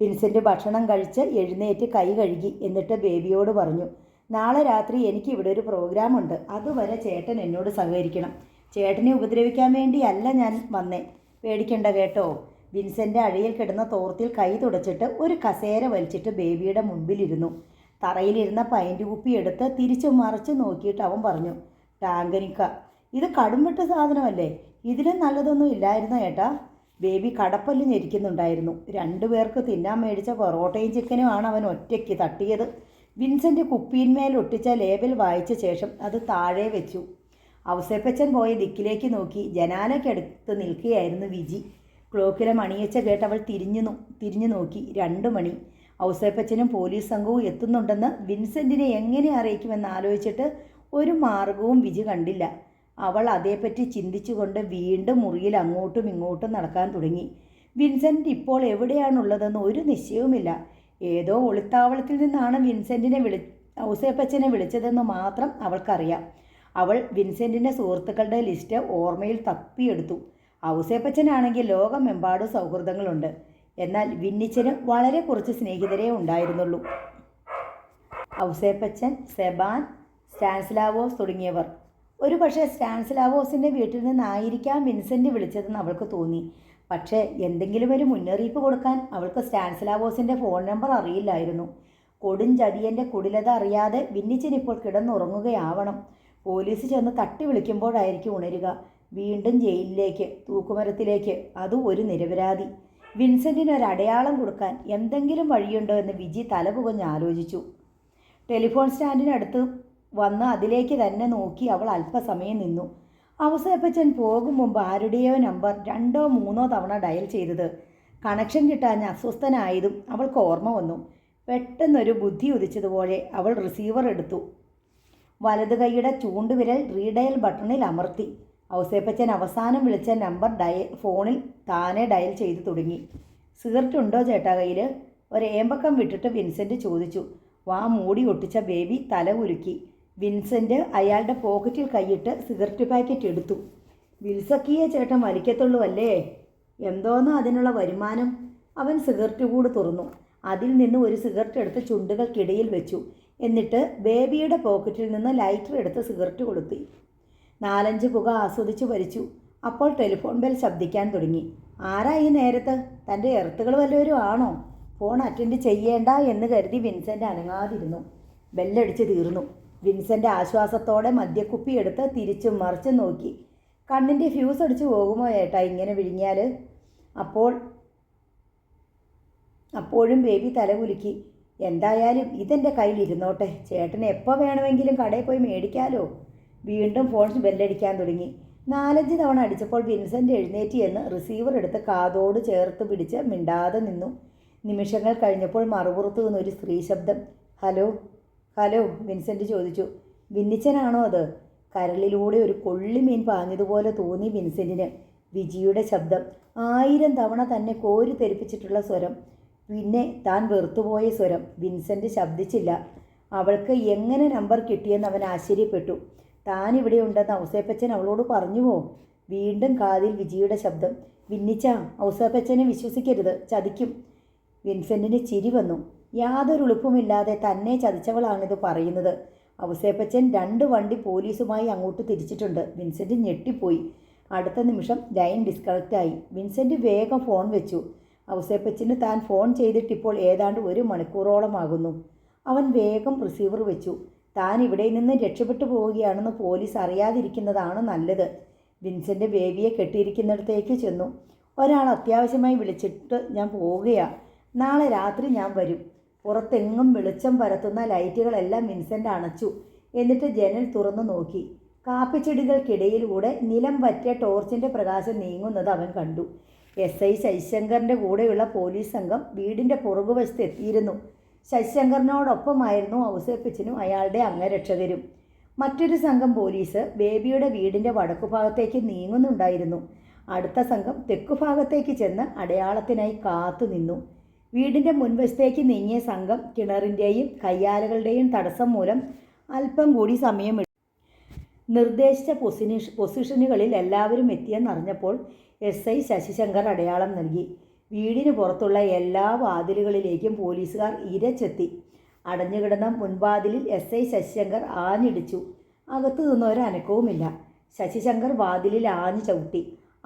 വിൻസെൻ്റ് ഭക്ഷണം കഴിച്ച് എഴുന്നേറ്റ് കൈ കഴുകി. എന്നിട്ട് ബേബിയോട് പറഞ്ഞു, നാളെ രാത്രി എനിക്ക് ഇവിടെ ഒരു പ്രോഗ്രാമുണ്ട്. അതുവരെ ചേട്ടൻ എന്നോട് സഹകരിക്കണം. ചേട്ടനെ ഉപദ്രവിക്കാൻ വേണ്ടിയല്ല ഞാൻ വന്നേ. പേടിക്കണ്ട കേട്ടോ. വിൻസെൻ്റ് അഴയിൽ കിടന്ന തോർത്തിൽ കൈ തുടച്ചിട്ട് ഒരു കസേര വലിച്ചിട്ട് ബേബിയുടെ മുൻപിലിരുന്നു. തറയിലിരുന്ന പൈൻ്റ് കുപ്പി എടുത്ത് തിരിച്ചു മറിച്ച് നോക്കിയിട്ട് അവൻ പറഞ്ഞു, ടാങ്കനിക്ക, ഇത് കടുംവിട്ട സാധനമല്ലേ? ഇതിലും നല്ലതൊന്നും ഇല്ലായിരുന്നോ ഏട്ടാ? ബേബി കടപ്പല്ല് ഞെരിക്കുന്നുണ്ടായിരുന്നു. രണ്ടുപേർക്ക് തിന്നാൻ മേടിച്ച പൊറോട്ടയും ചിക്കനുമാണ് അവൻ ഒറ്റയ്ക്ക് തട്ടിയത്. വിൻസെൻ്റ് കുപ്പിയിന്മേൽ ഒട്ടിച്ച ലേബൽ വായിച്ച ശേഷം അത് താഴെ വെച്ചു. ഔസേപ്പച്ചൻ പോയ ദിക്കിലേക്ക് നോക്കി ജനാലയ്ക്കടുത്ത് നിൽക്കുകയായിരുന്നു വിജി. ക്ലോക്കിലെ മണിയച്ച കേട്ടവൾ തിരിഞ്ഞു നോക്കി. 2 മണി. ഔസേപ്പച്ചനും പോലീസ് സംഘവും എത്തുന്നുണ്ടെന്ന് വിൻസെൻറ്റിനെ എങ്ങനെ അറിയിക്കുമെന്ന് ആലോചിച്ചിട്ട് ഒരു മാർഗവും വിജി കണ്ടില്ല. അവൾ അതേപ്പറ്റി ചിന്തിച്ചുകൊണ്ട് വീണ്ടും മുറിയിൽ അങ്ങോട്ടും ഇങ്ങോട്ടും നടക്കാൻ തുടങ്ങി. വിൻസെൻ്റ് ഇപ്പോൾ എവിടെയാണുള്ളതെന്ന് ഒരു നിശ്ചയവുമില്ല. ഏതോ ഒളിത്താവളത്തിൽ നിന്നാണ് ഔസേപ്പച്ചനെ വിളിച്ചതെന്ന് മാത്രം അവൾക്കറിയാം. അവൾ വിൻസെൻറ്റിൻ്റെ സുഹൃത്തുക്കളുടെ ലിസ്റ്റ് ഓർമ്മയിൽ തപ്പിയെടുത്തു. ഔസേപ്പച്ചനാണെങ്കിൽ ലോകമെമ്പാടും സൗഹൃദങ്ങളുണ്ട്. എന്നാൽ വിന്നിച്ചന് വളരെ കുറച്ച് സ്നേഹിതരേ ഉണ്ടായിരുന്നുള്ളൂ. ഔസേപ്പച്ചൻ, സെബാൻ, സ്റ്റാൻസ്ലാവോസ് തുടങ്ങിയവർ. ഒരു പക്ഷേ സ്റ്റാൻസ്ലാവോസിൻ്റെ വീട്ടിൽ നിന്നായിരിക്കാം വിൻസെൻ്റ് വിളിച്ചതെന്ന് അവൾക്ക് തോന്നി. പക്ഷേ എന്തെങ്കിലും ഒരു മുന്നറിയിപ്പ് കൊടുക്കാൻ അവൾക്ക് സ്റ്റാൻസ്ലാവോസിൻ്റെ ഫോൺ നമ്പർ അറിയില്ലായിരുന്നു. കൊടുംചതിയൻ്റെ കുടിലത അറിയാതെ വിന്നിച്ചൻ ഇപ്പോൾ കിടന്നുറങ്ങുകയാവണം. പോലീസ് ചെന്ന് തട്ടി വിളിക്കുമ്പോഴായിരിക്കും ഉണരുക. വീണ്ടും ജയിലിലേക്ക്, തൂക്കുമരത്തിലേക്ക്, അതും ഒരു നിരപരാധി. വിൻസെൻറ്റിന് ഒരു അടയാളം കൊടുക്കാൻ എന്തെങ്കിലും വഴിയുണ്ടോ എന്ന് വിജി തലപുകഞ്ഞ് ആലോചിച്ചു. ടെലിഫോൺ സ്റ്റാൻഡിനടുത്ത് വന്ന് അതിലേക്ക് തന്നെ നോക്കി അവൾ അല്പസമയം നിന്നു. ഔസേപ്പച്ചൻ പോകും മുമ്പ് ആരുടെയോ നമ്പർ 2 or 3 തവണ ഡയൽ ചെയ്തത്. കണക്ഷൻ കിട്ടാൻ അസ്വസ്ഥനായതും അവൾക്ക് ഓർമ്മ വന്നു. പെട്ടെന്നൊരു ബുദ്ധി ഉദിച്ചതുപോലെ അവൾ റിസീവർ എടുത്തു. വലതു കൈയുടെ ചൂണ്ടുവിരൽ റീഡയൽ ബട്ടണിൽ അമർത്തി. ഔസേപ്പച്ചൻ അവസാനം വിളിച്ച നമ്പർ ഫോണിൽ താനെ ഡയൽ ചെയ്തു തുടങ്ങി. സിഗരറ്റ് ഉണ്ടോ ചേട്ടാ കയ്യിൽ? ഒരേമ്പക്കം വിട്ടിട്ട് വിൻസെൻ്റ് ചോദിച്ചു. വാ മൂടി ഒട്ടിച്ച ബേബി തല ഉരുക്കി. വിൻസെൻ്റ് അയാളുടെ പോക്കറ്റിൽ കൈയിട്ട് സിഗരറ്റ് പാക്കറ്റ് എടുത്തു. വിൽസക്കിയെ ചേട്ടൻ വലിക്കത്തുള്ളൂ അല്ലേ? എന്തോന്നോ അതിനുള്ള വരുമാനം. അവൻ സിഗരറ്റ് കൂട് തുറന്നു. അതിൽ നിന്ന് ഒരു സിഗരറ്റ് എടുത്ത് ചുണ്ടുകൾക്കിടയിൽ വെച്ചു. എന്നിട്ട് ബേബിയുടെ പോക്കറ്റിൽ നിന്ന് ലൈറ്റർ എടുത്ത് സിഗരറ്റ് കൊളുത്തി. 4-5 പുക ആസ്വദിച്ച് വലിച്ചു. അപ്പോൾ ടെലിഫോൺ ബെൽ ശബ്ദിക്കാൻ തുടങ്ങി. ആരാ ഈ നേരത്ത്? തൻ്റെ എർത്തുകൾ വല്ലവരും ആണോ? ഫോൺ അറ്റൻഡ് ചെയ്യേണ്ട എന്ന് കരുതി വിൻസെൻ്റ് അനങ്ങാതിരുന്നു. ബെല്ലടിച്ച് തീർന്നു. വിൻസെൻ്റ് ആശ്വാസത്തോടെ മദ്യക്കുപ്പി എടുത്ത് തിരിച്ചും മറിച്ചും നോക്കി. കണ്ണിൻ്റെ ഫ്യൂസ് അടിച്ചു പോകുമോ ഏട്ടാ ഇങ്ങനെ വിഴുങ്ങിയാൽ? അപ്പോഴും ബേബി തല കുലുക്കി. എന്തായാലും ഇതെൻ്റെ കയ്യിലിരുന്നോട്ടെ. ചേട്ടന് എപ്പോൾ വേണമെങ്കിലും കടയിൽ പോയി മേടിക്കാമല്ലോ. വീണ്ടും ഫോൺ ബെല്ലടിക്കാൻ തുടങ്ങി. 4-5 തവണ അടിച്ചപ്പോൾ വിൻസെൻ്റ് എഴുന്നേറ്റ് എന്ന് റിസീവർ എടുത്ത് കാതോട് ചേർത്ത് പിടിച്ച് മിണ്ടാതെ നിന്നു. നിമിഷങ്ങൾ കഴിഞ്ഞപ്പോൾ മറുപുറത്തു നിന്നൊരു സ്ത്രീ ശബ്ദം. ഹലോ ഹലോ വിൻസെൻ്റ് ചോദിച്ചു. വിന്നിച്ചനാണോ അത്? കരളിലൂടെ ഒരു കൊള്ളിമീൻ പാഞ്ഞതുപോലെ തോന്നി വിൻസെൻറ്റിന്. വിജിയുടെ ശബ്ദം. 1000 തവണ തന്നെ കോരി തെറിപ്പിച്ചിട്ടുള്ള സ്വരം. പിന്നെ താൻ വെറുത്തുപോയ സ്വരം. വിൻസെൻ്റ് ശബ്ദിച്ചില്ല. അവൾക്ക് എങ്ങനെ നമ്പർ കിട്ടിയെന്ന് അവൻ ആശ്ചര്യപ്പെട്ടു. താൻ ഇവിടെ ഉണ്ടെന്ന് ഔസേപ്പച്ചൻ അവളോട് പറഞ്ഞുവോ? വീണ്ടും കാതിൽ വിജിയുടെ ശബ്ദം. വിന്നിച്ച, ഔസേപ്പച്ചനെ വിശ്വസിക്കരുത്, ചതിക്കും. വിൻസെൻറ്റിന് ചിരി വന്നു. യാതൊരു എളുപ്പമില്ലാതെ തന്നെ ചതിച്ചവളാണിത് പറയുന്നത്. ഔസേപ്പച്ചൻ 2 വണ്ടി പോലീസുമായി അങ്ങോട്ട് തിരിച്ചിട്ടുണ്ട്. വിൻസെൻ്റ് ഞെട്ടിപ്പോയി. അടുത്ത നിമിഷം ലൈൻ ഡിസ്കണക്റ്റായി. വിൻസെൻ്റ് വേഗം ഫോൺ വെച്ചു. ഔസേപ്പച്ചന് താൻ ഫോൺ ചെയ്തിട്ടിപ്പോൾ ഏതാണ്ട് 1 മണിക്കൂറോളമാകുന്നു. അവൻ വേഗം റിസീവർ വെച്ചു. താൻ ഇവിടെ നിന്ന് രക്ഷപ്പെട്ടു പോവുകയാണെന്ന് പോലീസ് അറിയാതിരിക്കുന്നതാണ് നല്ലത്. വിൻസെൻ്റ് ബേബിയെ കെട്ടിയിരിക്കുന്നിടത്തേക്ക് ചെന്നു. ഒരാൾ അത്യാവശ്യമായി വിളിച്ചിട്ട് ഞാൻ പോവുകയാണ്. നാളെ രാത്രി ഞാൻ വരും. പുറത്തെങ്ങും വെളിച്ചം പരത്തുന്ന ലൈറ്റുകളെല്ലാം വിൻസെൻ്റ് അണച്ചു. എന്നിട്ട് ജനൽ തുറന്നു നോക്കി. കാപ്പിച്ചെടികൾക്കിടയിലൂടെ നിലം പറ്റിയ ടോർച്ചിൻ്റെ പ്രകാശം നീങ്ങുന്നത് അവൻ കണ്ടു. SI ശശിശങ്കറിൻ്റെ കൂടെയുള്ള പോലീസ് സംഘം വീടിൻ്റെ പുറകുവശത്ത് എത്തിയിരുന്നു. ശശിശങ്കറിനോടൊപ്പമായിരുന്നു ഔസേപ്പച്ചനും അയാളുടെ അംഗരക്ഷകരും. മറ്റൊരു സംഘം പോലീസ് ബേബിയുടെ വീടിൻ്റെ വടക്കുഭാഗത്തേക്ക് നീങ്ങുന്നുണ്ടായിരുന്നു. അടുത്ത സംഘം തെക്കുഭാഗത്തേക്ക് ചെന്ന് അടയാളത്തിനായി കാത്തുനിന്നു. വീടിൻ്റെ മുൻവശത്തേക്ക് നീങ്ങിയ സംഘം കിണറിൻ്റെയും കയ്യാലകളുടെയും തടസ്സം മൂലം അല്പം കൂടി സമയമെടുത്തു. നിർദ്ദേശിച്ച പൊസിഷനുകളിൽ എല്ലാവരും എത്തിയെന്നറിഞ്ഞപ്പോൾ SI ശശിശങ്കർ അടയാളം നൽകി. വീടിന് പുറത്തുള്ള എല്ലാ വാതിലുകളിലേക്കും പോലീസുകാർ ഇരച്ചെത്തി. അടഞ്ഞുകിടന്ന മുൻവാതിലിൽ SI ശശിശങ്കർ ആഞ്ഞിടിച്ചു. അകത്തു നിന്നൊരനക്കവുമില്ല. ശശിശങ്കർ വാതിലിൽ ആഞ്ഞു ചവിട്ടി.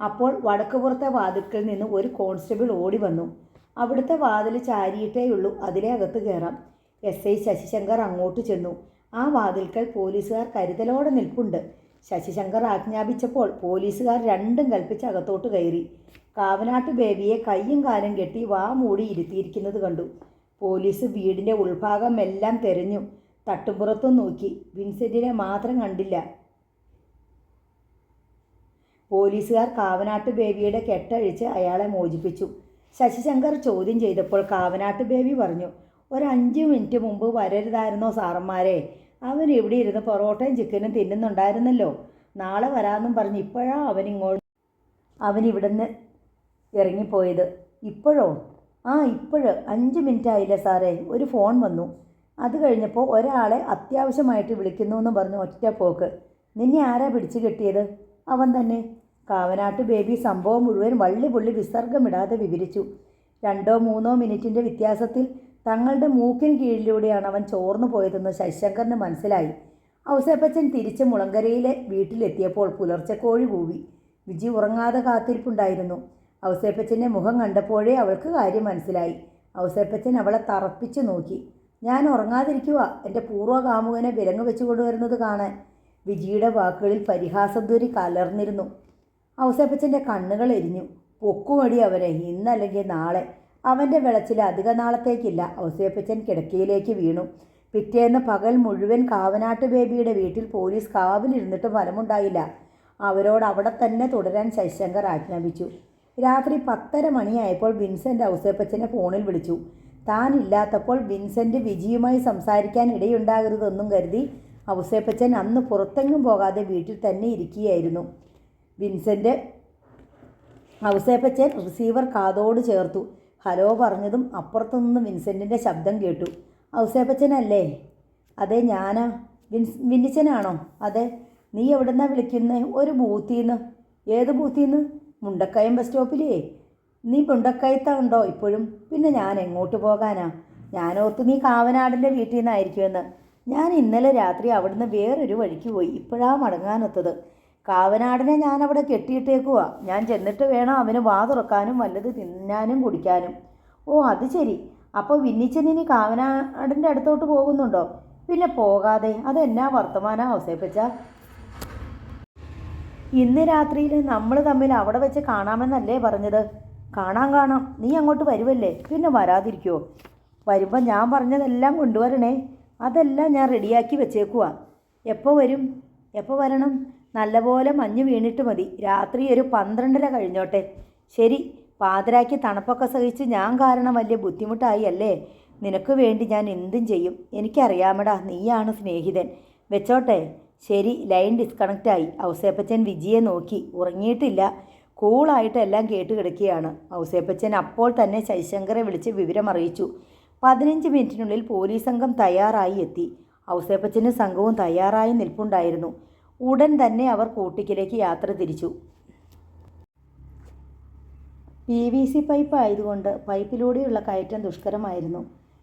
അപ്പോൾ വടക്കുപുറത്തെ വാതിൽക്കൽ നിന്ന് ഒരു കോൺസ്റ്റബിൾ ഓടി വന്നു. അവിടുത്തെ വാതിൽ ചാരിയിട്ടേയുള്ളൂ, അതിലെ അകത്ത് കയറാം. SI ശശിശങ്കർ അങ്ങോട്ട് ചെന്നു. ആ വാതിൽക്കൽ പോലീസുകാർ കരുതലോടെ നിൽപ്പുണ്ട്. ശശിശങ്കർ ആജ്ഞാപിച്ചപ്പോൾ പോലീസുകാർ രണ്ടും കൽപ്പിച്ച് അകത്തോട്ട് കയറി. കാവനാട്ട് ബേബിയെ കയ്യും കാലും കെട്ടി വാ മൂടി ഇരുത്തിയിരിക്കുന്നത് കണ്ടു. പോലീസ് വീടിൻ്റെ ഉൾഭാഗം എല്ലാം തെരഞ്ഞു. തട്ടുപുറത്തും നോക്കി. വിൻസെൻറ്റിനെ മാത്രം കണ്ടില്ല. പോലീസുകാർ കാവനാട്ട് ബേബിയുടെ കെട്ടഴിച്ച് അയാളെ മോചിപ്പിച്ചു. ശശിശങ്കർ ചോദ്യം ചെയ്തപ്പോൾ കാവനാട്ട് ബേബി പറഞ്ഞു, ഒരു 5 മിനിറ്റ് മുമ്പ് വരരുതായിരുന്നോ സാറന്മാരെ? അവൻ ഇവിടെ ഇരുന്ന് പൊറോട്ടയും ചിക്കനും തിന്നുന്നുണ്ടായിരുന്നല്ലോ. നാളെ വരാമെന്നും പറഞ്ഞ് ഇപ്പോഴാണ് അവനിവിടുന്ന് ഇറങ്ങിപ്പോയത്. ഇപ്പോഴോ? ഇപ്പോഴ് 5 മിനിറ്റ് ആയില്ല സാറേ. ഒരു ഫോൺ വന്നു. അത് കഴിഞ്ഞപ്പോൾ ഒരാളെ അത്യാവശ്യമായിട്ട് വിളിക്കുന്നു എന്ന് പറഞ്ഞ് ഒറ്റ പോക്ക്. നിന്നെ ആരാ പിടിച്ചു കെട്ടിയത്? അവൻ തന്നെ. കാവനാട്ട് ബേബി സംഭവം മുഴുവൻ വള്ളി പുള്ളി വിസർഗമിടാതെ വിവരിച്ചു. 2-3 മിനിറ്റിൻ്റെ വ്യത്യാസത്തിൽ തങ്ങളുടെ മൂക്കിന് കീഴിലൂടെയാണ് അവൻ ചോർന്നു പോയതെന്ന് ശശിശങ്കറിന് മനസ്സിലായി. ഔസേപ്പച്ചൻ തിരിച്ച് മുളങ്കരയിലെ വീട്ടിലെത്തിയപ്പോൾ പുലർച്ചെ കോഴി കൂവി. വിജി ഉറങ്ങാതെ കാത്തിരിപ്പുണ്ടായിരുന്നു. ഔസേപ്പച്ചൻ്റെ മുഖം കണ്ടപ്പോഴേ അവൾക്ക് കാര്യം മനസ്സിലായി. ഔസേപ്പച്ചൻ അവളെ തറപ്പിച്ചു നോക്കി. ഞാൻ ഉറങ്ങാതിരിക്കുക, എൻ്റെ പൂർവ്വകാമുകനെ വിലങ്ങ് വെച്ചു കൊണ്ടുവരുന്നത് കാണാൻ. വിജിയുടെ വാക്കുകളിൽ പരിഹാസദ്വരി കലർന്നിരുന്നു. ഔസേപ്പച്ചൻ്റെ കണ്ണുകൾ എരിഞ്ഞു. പൊക്കുമടി അവനെ, ഇന്നല്ലെങ്കിൽ നാളെ. അവൻ്റെ വിളച്ചിൽ അധിക നാളത്തേക്കില്ല. ഔസേപ്പച്ചൻ കിടക്കയിലേക്ക് വീണു. പിറ്റേന്ന് പകൽ മുഴുവൻ കാവനാട്ട് ബേബിയുടെ വീട്ടിൽ പോലീസ് കാവലിരുന്നിട്ട് ഫലമുണ്ടായില്ല. അവരോട് അവിടെ തന്നെ തുടരാൻ ശശിശങ്കർ ആജ്ഞാപിച്ചു. രാത്രി 10:30 മണിയായപ്പോൾ വിൻസെൻ്റ് ഔസേപ്പച്ചനെ ഫോണിൽ വിളിച്ചു. താൻ ഇല്ലാത്തപ്പോൾ വിൻസെൻ്റ് വിജിയുമായി സംസാരിക്കാൻ ഇടയുണ്ടാകരുതെന്നും കരുതി ഔസേപ്പച്ചൻ അന്ന് പുറത്തെങ്ങും പോകാതെ വീട്ടിൽ തന്നെ ഇരിക്കുകയായിരുന്നു. ഔസേപ്പച്ചൻ റിസീവർ കാതോട് ചേർത്തു. ഹലോ പറഞ്ഞതും അപ്പുറത്തുനിന്ന് വിൻസെൻറ്റിൻ്റെ ശബ്ദം കേട്ടു. ഔസേപ്പച്ചനല്ലേ? അതെ, ഞാനാ. വിന്നിച്ചനാണോ? അതെ. നീ എവിടുന്നാ വിളിക്കുന്നേ? ഒരു ബൂത്തിന്ന്. ഏത് ബൂത്തിന്ന്? മുണ്ടക്കയം ബസ് സ്റ്റോപ്പിലേ. നീ മുണ്ടക്കയത്തുണ്ടോ ഇപ്പോഴും? പിന്നെ ഞാൻ എങ്ങോട്ട് പോകാനാ? ഞാനോർത്ത് നീ കാവനാടിൻ്റെ വീട്ടിൽ നിന്നായിരിക്കുമെന്ന്. ഞാൻ ഇന്നലെ രാത്രി അവിടുന്ന് വേറൊരു വഴിക്ക് പോയി. ഇപ്പോഴാണ് മടങ്ങാനെത്തത്. കാവനാടിനെ ഞാനവിടെ കെട്ടിയിട്ടേക്കുക. ഞാൻ ചെന്നിട്ട് വേണം അവന് വാ തുറക്കാനും വല്ലത് തിന്നാനും കുടിക്കാനും. ഓ, അത് ശരി. അപ്പോൾ വിന്നിച്ചൻ ഇനി കാവനാടിൻ്റെ അടുത്തോട്ട് പോകുന്നുണ്ടോ? പിന്നെ പോകാതെ. അതെന്നാ വർത്തമാനാ ഔസേപ്പച്ച? ഇന്ന് രാത്രിയിൽ നമ്മൾ തമ്മിൽ അവിടെ വെച്ച് കാണാമെന്നല്ലേ പറഞ്ഞത്? കാണാം. നീ അങ്ങോട്ട് വരുമല്ലേ? പിന്നെ വരാതിരിക്കുമോ? വരുമ്പോൾ ഞാൻ പറഞ്ഞതെല്ലാം കൊണ്ടുവരണേ. അതെല്ലാം ഞാൻ റെഡിയാക്കി വെച്ചേക്കുക. എപ്പോൾ വരണം? നല്ലപോലെ മഞ്ഞ് വീണിട്ട് മതി. രാത്രി ഒരു 12:30 കഴിഞ്ഞോട്ടെ. ശരി. പാതിരായ്ക്ക് തണുപ്പൊക്കെ സഹിച്ച് ഞാൻ കാരണം വലിയ ബുദ്ധിമുട്ടായി അല്ലേ? നിനക്ക് വേണ്ടി ഞാൻ എന്തും ചെയ്യും. എനിക്കറിയാമടാ, നീയാണ് സ്നേഹിതൻ. വെച്ചോട്ടെ. ശരി. ലൈൻ ഡിസ്കണക്റ്റായി. ഔസേപ്പച്ചൻ വിജിയെ നോക്കി. ഉറങ്ങിയിട്ടില്ല. കൂളായിട്ട് എല്ലാം കേട്ട് കിടക്കുകയാണ്. ഔസേപ്പച്ചൻ അപ്പോൾ തന്നെ ശശിശങ്കറെ വിളിച്ച് വിവരമറിയിച്ചു. 15 മിനിറ്റിനുള്ളിൽ പോലീസ് സംഘം തയ്യാറായി എത്തി. ഔസേപ്പച്ചനും സംഘവും തയ്യാറായി നിൽപ്പുണ്ടായിരുന്നു. ഉടൻ തന്നെ അവർ കൂട്ടിക്കിലേക്ക് യാത്ര തിരിച്ചു. PVC പൈപ്പ് ആയതുകൊണ്ട് പൈപ്പിലൂടെയുള്ള കയറ്റം ദുഷ്കരമായിരുന്നു.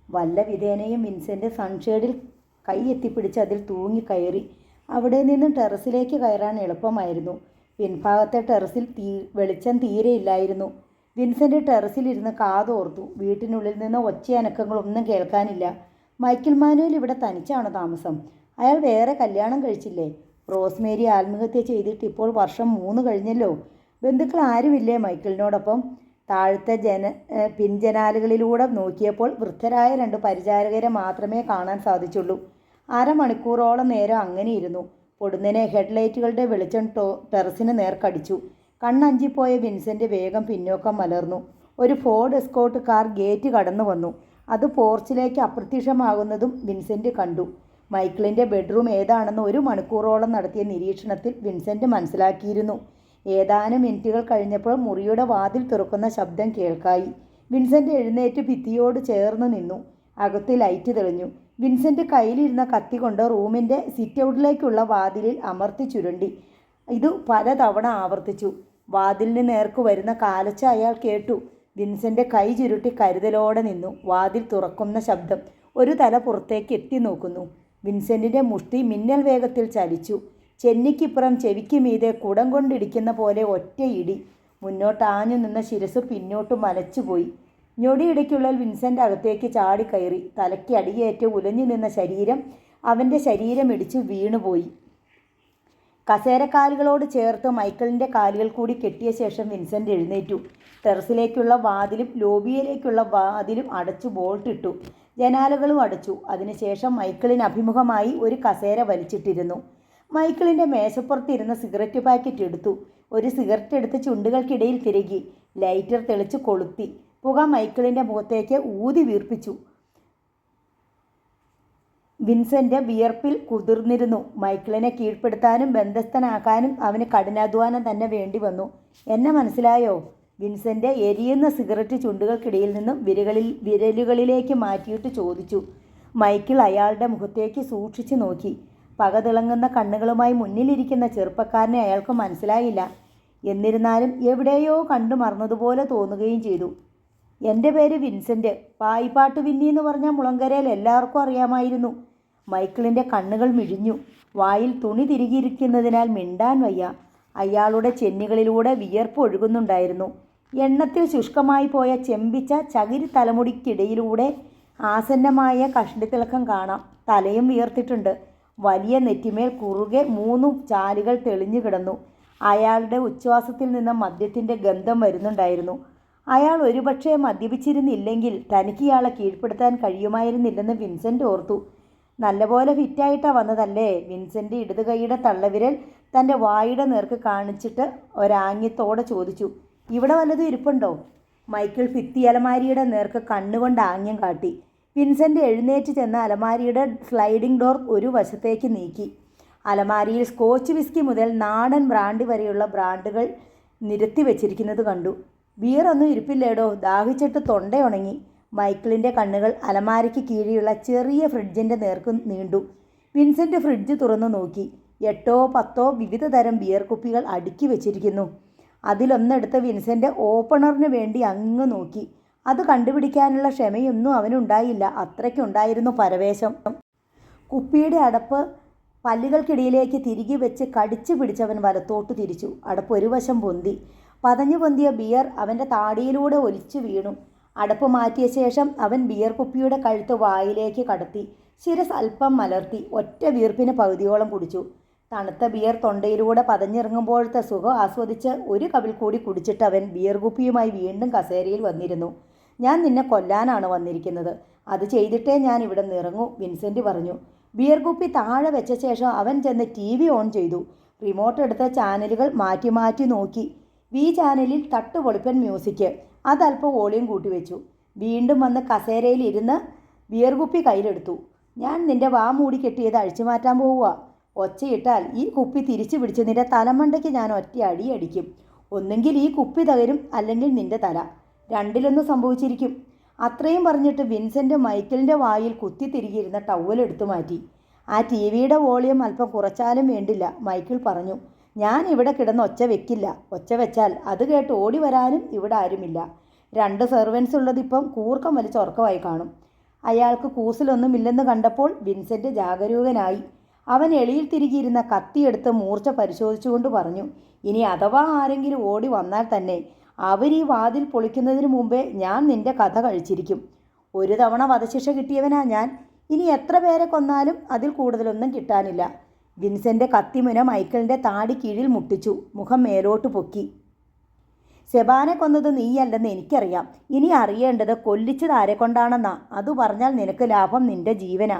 വല്ല വിധേനയും വിൻസെൻ്റ് സൺഷെയ്ഡിൽ കൈ എത്തിപ്പിടിച്ച് അതിൽ തൂങ്ങിക്കയറി. അവിടെ നിന്നും ടെറസിലേക്ക് കയറാൻ എളുപ്പമായിരുന്നു. പിൻഭാഗത്തെ ടെറസിൽ വെളിച്ചം തീരെയില്ലായിരുന്നു. വിൻസെൻ്റ് ടെറസിലിരുന്ന് കാതോർത്തു. വീട്ടിനുള്ളിൽ നിന്ന് ഒച്ചയനക്കങ്ങളൊന്നും കേൾക്കാനില്ല. മൈക്കിൾ മാനുവൽ ഇവിടെ തനിച്ചാണ് താമസം. അയാൾ വേറെ കല്യാണം കഴിച്ചില്ലേ? റോസ്മേരി ആത്മഹത്യ ചെയ്തിട്ട് ഇപ്പോൾ വർഷം 3 കഴിഞ്ഞല്ലോ. ബന്ധുക്കൾ ആരുമില്ലേ മൈക്കിളിനോടൊപ്പം? താഴത്തെ പിൻജനാലുകളിലൂടെ നോക്കിയപ്പോൾ വൃദ്ധരായ 2 പരിചാരകരെ മാത്രമേ കാണാൻ സാധിച്ചുള്ളൂ. 1/2 മണിക്കൂറോളം നേരം അങ്ങനെയിരുന്നു. പൊടുന്നനെ ഹെഡ്ലൈറ്റുകളുടെ വെളിച്ചം ടെറസിന് നേർക്കടിച്ചു. കണ്ണഞ്ചിപ്പോയ വിൻസെൻ്റ് വേഗം പിന്നോക്കം മലർന്നു. ഒരു ഫോർഡ് എസ്കോർട്ട് കാർ ഗേറ്റ് കടന്നു വന്നു. അത് പോർച്ചിലേക്ക് അപ്രത്യക്ഷമാകുന്നതും വിൻസെൻ്റ് കണ്ടു. മൈക്കിളിൻ്റെ ബെഡ്റൂം ഏതാണെന്ന് 1 മണിക്കൂറോളം നടത്തിയ നിരീക്ഷണത്തിൽ വിൻസെൻ്റ് മനസ്സിലാക്കിയിരുന്നു. ഏതാനും മിനിറ്റുകൾ കഴിഞ്ഞപ്പോൾ മുറിയുടെ വാതിൽ തുറക്കുന്ന ശബ്ദം കേൾക്കായി. വിൻസെൻ്റ് എഴുന്നേറ്റ് ഭിത്തിയോട് ചേർന്ന് നിന്നു. അകത്ത് ലൈറ്റ് തെളിഞ്ഞു. വിൻസെൻ്റ് കയ്യിലിരുന്ന കത്തി കൊണ്ട് റൂമിൻ്റെ സിറ്റൗട്ടിലേക്കുള്ള വാതിലിൽ അമർത്തി ചുരുണ്ടി. ഇത് പലതവണ ആവർത്തിച്ചു. വാതിലിന് നേർക്ക് വരുന്ന കാലച്ച അയാൾ കേട്ടു. വിൻസെൻ്റ് കൈ ചുരുട്ടി കരുതലോടെ നിന്നു. വാതിൽ തുറക്കുന്ന ശബ്ദം. ഒരു തല പുറത്തേക്ക് എത്തി നോക്കുന്നു. വിൻസെൻറ്റിൻ്റെ മുഷ്ടി മിന്നൽ വേഗത്തിൽ ചലിച്ചു. ചെന്നിക്കിപ്പുറം ചെവിക്ക് മീതെ കുടം കൊണ്ടിടിക്കുന്ന പോലെ ഒറ്റ ഇടി. മുന്നോട്ടാഞ്ഞു നിന്ന ശിരസ് പിന്നോട്ട് മലച്ചുപോയി. ഞൊടിയിടയ്ക്കുള്ളിൽ വിൻസെൻ്റ് അകത്തേക്ക് ചാടിക്കയറി. തലയ്ക്ക് അടിയേറ്റ് ഉലഞ്ഞു നിന്ന ശരീരം അവൻ്റെ ശരീരം ഇടിച്ചു വീണുപോയി. കസേരക്കാലുകളോട് ചേർത്ത് മൈക്കിളിൻ്റെ കാലുകൾ കൂടി കെട്ടിയ ശേഷം വിൻസെൻ്റ് എഴുന്നേറ്റു. ടെറസിലേക്കുള്ള വാതിലും ലോബിയിലേക്കുള്ള വാതിലും അടച്ചു ബോൾട്ടിട്ടു. ജനാലകളും അടച്ചു. അതിനുശേഷം മൈക്കിളിന് അഭിമുഖമായി ഒരു കസേര വലിച്ചിട്ടിരുന്നു. മൈക്കിളിൻ്റെ മേശപ്പുറത്തിരുന്ന സിഗരറ്റ് പാക്കറ്റ് എടുത്തു. ഒരു സിഗരറ്റ് എടുത്ത് ചുണ്ടുകൾക്കിടയിൽ തിരുകി. ലൈറ്റർ തെളിച്ച് കൊളുത്തി. പുക മൈക്കിളിൻ്റെ മുഖത്തേക്ക് ഊതി വീർപ്പിച്ചു. വിൻസെൻ്റ് വിയർപ്പിൽ കുതിർന്നിരുന്നു. മൈക്കിളിനെ കീഴ്പ്പെടുത്താനും ബന്ധസ്ഥനാക്കാനും അവന് കഠിനാധ്വാനം തന്നെ വേണ്ടി വന്നു. എന്നെ മനസ്സിലായോ? വിൻസെൻ്റ് എരിയുന്ന സിഗരറ്റ് ചുണ്ടുകൾക്കിടയിൽ നിന്നും വിരലുകളിലേക്ക് മാറ്റിയിട്ട് ചോദിച്ചു. മൈക്കിൾ അയാളുടെ മുഖത്തേക്ക് സൂക്ഷിച്ചു നോക്കി. പകതിളങ്ങുന്ന കണ്ണുകളുമായി മുന്നിലിരിക്കുന്ന ചെറുപ്പക്കാരനെ അയാൾക്ക് മനസ്സിലായില്ല. എന്നിരുന്നാലും എവിടെയോ കണ്ടു മറന്നതുപോലെ തോന്നുകയും ചെയ്തു. എൻ്റെ പേര് വിൻസെൻ്റ്. പായിപ്പാട്ട് വിന്നി എന്ന് പറഞ്ഞ മുളങ്കരയിൽ എല്ലാവർക്കും അറിയാമായിരുന്നു. മൈക്കിളിൻ്റെ കണ്ണുകൾ മിഴിഞ്ഞു. വായിൽ തുണി തിരുകിയിരിക്കുന്നതിനാൽ മിണ്ടാൻ വയ്യ. അയാളുടെ ചെന്നികളിലൂടെ വിയർപ്പ് ഒഴുകുന്നുണ്ടായിരുന്നു. എണ്ണത്തിൽ ശുഷ്കമായി പോയ ചെമ്പിച്ച ചകിരി തലമുടിക്കിടയിലൂടെ ആസന്നമായ കഷ്ണിത്തിളക്കം കാണാം. തലയും വിയർത്തിട്ടുണ്ട്. വലിയ നെറ്റിമേൽ കുറുകെ 3 ചാലുകൾ തെളിഞ്ഞു കിടന്നു. അയാളുടെ ഉച്ഛ്വാസത്തിൽ നിന്ന് മദ്യത്തിൻ്റെ ഗന്ധം വരുന്നുണ്ടായിരുന്നു. അയാൾ ഒരുപക്ഷെ മദ്യപിച്ചിരുന്നില്ലെങ്കിൽ തനിക്ക് ഇയാളെ കീഴ്പ്പെടുത്താൻ കഴിയുമായിരുന്നില്ലെന്ന് വിൻസെൻ്റ് ഓർത്തു. നല്ലപോലെ ഫിറ്റായിട്ടാണ് വന്നതല്ലേ? വിൻസെൻ്റ് ഇടത് കൈയുടെ തള്ളവിരൽ തൻ്റെ വായുടെ നേർക്ക് കാണിച്ചിട്ട് ഒരാംഗ്യത്തോടെ ചോദിച്ചു. ഇവിടെ വല്ലതും ഇരിപ്പുണ്ടോ? മൈക്കിൾ ഭിത്തി അലമാരിയുടെ നേർക്ക് കണ്ണുകൊണ്ട് ആംഗ്യം കാട്ടി. വിൻസെൻ്റ് എഴുന്നേറ്റ് ചെന്ന അലമാരിയുടെ സ്ലൈഡിംഗ് ഡോർ ഒരു വശത്തേക്ക് നീക്കി. അലമാരിയിൽ സ്കോച്ച് വിസ്കി മുതൽ നാടൻ ബ്രാൻഡി വരെയുള്ള ബ്രാൻഡുകൾ നിരത്തി വെച്ചിരിക്കുന്നത് കണ്ടു. ബിയറൊന്നും ഇരിപ്പില്ലേടോ? ദാഹിച്ചിട്ട് തൊണ്ടയുണങ്ങി. മൈക്കിളിൻ്റെ കണ്ണുകൾ അലമാരയ്ക്ക് കീഴെയുള്ള ചെറിയ ഫ്രിഡ്ജിൻ്റെ നേർക്ക് നീണ്ടു. വിൻസെൻ്റ് ഫ്രിഡ്ജ് തുറന്നു നോക്കി. 8 or 10 വിവിധ തരം ബിയർ കുപ്പികൾ അടുക്കി വെച്ചിരിക്കുന്നു. അതിലൊന്നെടുത്ത് വിൻസെൻ്റ് ഓപ്പണറിന് വേണ്ടി അങ്ങ് നോക്കി. അത് കണ്ടുപിടിക്കാനുള്ള ക്ഷമയൊന്നും അവനുണ്ടായില്ല. അത്രയ്ക്കുണ്ടായിരുന്നു പരവേശം. കുപ്പിയുടെ അടപ്പ് പല്ലുകൾക്കിടയിലേക്ക് തിരികെ വെച്ച് കടിച്ചു പിടിച്ചവൻ വലത്തോട്ട് തിരിച്ചു. അടപ്പ് ഒരു വശം പൊന്തി. പതഞ്ഞു പൊന്തിയ ബിയർ അവൻ്റെ താടിയിലൂടെ ഒലിച്ചു വീണു. അടപ്പ് മാറ്റിയ ശേഷം അവൻ ബിയർ കുപ്പിയുടെ കഴുത്ത് വായിലേക്ക് കടത്തി. ശിരസ് അല്പം മലർത്തി. ഒറ്റ വീർപ്പിന് പകുതിയോളം കുടിച്ചു. തണുത്ത ബിയർ തൊണ്ടയിലൂടെ പതഞ്ഞിറങ്ങുമ്പോഴത്തെ സുഖം ആസ്വദിച്ച് ഒരു കവിൾ കൂടി കുടിച്ചിട്ട് അവൻ ബിയർ കുപ്പിയുമായി വീണ്ടും കസേരയിൽ വന്നിരുന്നു. ഞാൻ നിന്നെ കൊല്ലാനാണ് വന്നിരിക്കുന്നത്. അത് ചെയ്തിട്ടേ ഞാൻ ഇവിടെ നിറങ്ങൂ, വിൻസെൻ്റ് പറഞ്ഞു. ബിയർ കുപ്പി താഴെ വെച്ച ശേഷം അവൻ ചെന്ന് TV ഓൺ ചെയ്തു. റിമോട്ട് എടുത്ത ചാനലുകൾ മാറ്റി മാറ്റി നോക്കി. V ചാനലിൽ തട്ടുപൊളിപ്പൻ മ്യൂസിക്. അതല്പം വോളിയം കൂട്ടിവെച്ചു. വീണ്ടും വന്ന് കസേരയിൽ ഇരുന്ന് ബിയർ കുപ്പി കയ്യിലെടുത്തു. ഞാൻ നിന്റെ വാ മൂടി കെട്ടിയത് അഴിച്ചു മാറ്റാൻ പോവുക. ഒച്ചയിട്ടാൽ ഈ കുപ്പി തിരിച്ചു പിടിച്ച് നിന്റെ തലമണ്ടയ്ക്ക് ഞാൻ ഒറ്റ അടി അടിക്കും. ഒന്നെങ്കിൽ ഈ കുപ്പി തകരും, അല്ലെങ്കിൽ നിന്റെ തല. രണ്ടിലൊന്നും സംഭവിച്ചിരിക്കും. അത്രയും പറഞ്ഞിട്ട് വിൻസെൻ്റ് മൈക്കിളിൻ്റെ വായിൽ കുത്തി തിരികിയിരുന്ന ടവലെടുത്തു മാറ്റി. ആ TVയുടെ വോളിയം അല്പം കുറച്ചാലും വേണ്ടില്ല, മൈക്കിൾ പറഞ്ഞു. ഞാൻ ഇവിടെ കിടന്ന് ഒച്ച വെക്കില്ല. ഒച്ച വെച്ചാൽ അത് കേട്ട് ഓടി വരാനും ഇവിടെ ആരുമില്ല. 2 സെർവൻസ് ഉള്ളതിപ്പം കൂർക്കം വലിച്ച് ഉറക്കമായി കാണും. അയാൾക്ക് കൂസിലൊന്നുമില്ലെന്ന് കണ്ടപ്പോൾ വിൻസെൻ്റ് ജാഗരൂകനായി. അവൻ എളിയിൽ തിരികിയിരുന്ന കത്തിയെടുത്ത് മൂർച്ച പരിശോധിച്ചുകൊണ്ട് പറഞ്ഞു. ഇനി അഥവാ ആരെങ്കിലും ഓടി വന്നാൽ തന്നെ അവർ ഈ വാതിൽ പൊളിക്കുന്നതിന് മുമ്പേ ഞാൻ നിന്റെ കഥ കഴിച്ചിരിക്കും. 1 തവണ വധശിക്ഷ കിട്ടിയവനാ ഞാൻ. ഇനി എത്ര പേരെ കൊന്നാലും അതിൽ കൂടുതലൊന്നും കിട്ടാനില്ല. വിൻസെൻ്റ് കത്തിമുന മൈക്കിളിൻ്റെ താടി കീഴിൽ മുട്ടിച്ചു. മുഖം മേലോട്ട് പൊക്കി. സെബാനെ കൊന്നത് നീയല്ലെന്ന് എനിക്കറിയാം. ഇനി അറിയേണ്ടത് കൊല്ലിച്ചത് ആരെക്കൊണ്ടാണെന്നാ. അത് പറഞ്ഞാൽ നിനക്ക് ലാഭം നിന്റെ ജീവനാ.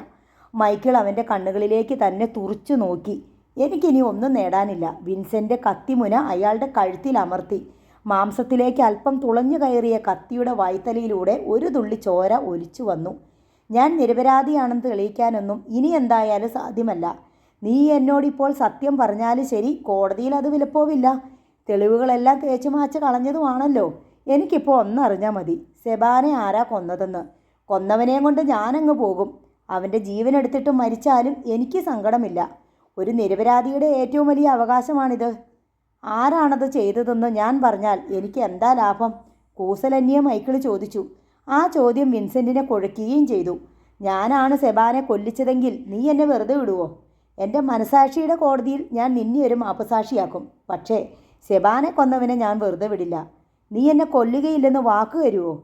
മൈക്കിൾ അവൻ്റെ കണ്ണുകളിലേക്ക് തന്നെ തുറിച്ചു നോക്കി. എനിക്കിനി ഒന്നും നേടാനില്ല. വിൻസെൻ്റ് കത്തിമുന അയാളുടെ കഴുത്തിൽ അമർത്തി. മാംസത്തിലേക്ക് അല്പം തുളഞ്ഞു കയറിയ കത്തിയുടെ വായ്ത്തലയിലൂടെ ഒരു തുള്ളി ചോര ഒലിച്ചു വന്നു. ഞാൻ നിരപരാധിയാണെന്ന് തെളിയിക്കാനൊന്നും ഇനി എന്തായാലും സാധ്യമല്ല. നീ എന്നോടിപ്പോൾ സത്യം പറഞ്ഞാലും ശരി, കോടതിയിൽ അത് വിലപ്പോവില്ല. തെളിവുകളെല്ലാം തേച്ചു മാച്ച് കളഞ്ഞതുമാണല്ലോ. എനിക്കിപ്പോൾ ഒന്നറിഞ്ഞാൽ മതി, സെബാനെ ആരാ കൊന്നതെന്ന്. കൊന്നവനെയും കൊണ്ട് ഞാനങ്ങ് പോകും. അവൻ്റെ ജീവനെടുത്തിട്ട് മരിച്ചാലും എനിക്ക് സങ്കടമില്ല. ഒരു നിരപരാധിയുടെ ഏറ്റവും വലിയ അവകാശമാണിത്. ആരാണത് ചെയ്തതെന്ന് ഞാൻ പറഞ്ഞാൽ എനിക്ക് എന്താ ലാഭം? കൂസലന്യെ മൈക്കിൾ ചോദിച്ചു. ആ ചോദ്യം വിൻസെൻറ്റിനെ കുഴയ്ക്കുകയും ചെയ്തു. ഞാനാണ് സെബാനെ കൊല്ലിച്ചതെങ്കിൽ നീ എന്നെ വെറുതെ വിടുവോ? എൻ്റെ മനസാക്ഷിയുടെ കോടതിയിൽ ഞാൻ നിന്നെ ഒരു മാപ്പസാക്ഷിയാക്കും. പക്ഷേ സെബാനെ കൊന്നവനെ ഞാൻ വെറുതെ വിടില്ല. നീ എന്നെ കൊല്ലുകയില്ലെന്ന് വാക്ക് തരുമോ?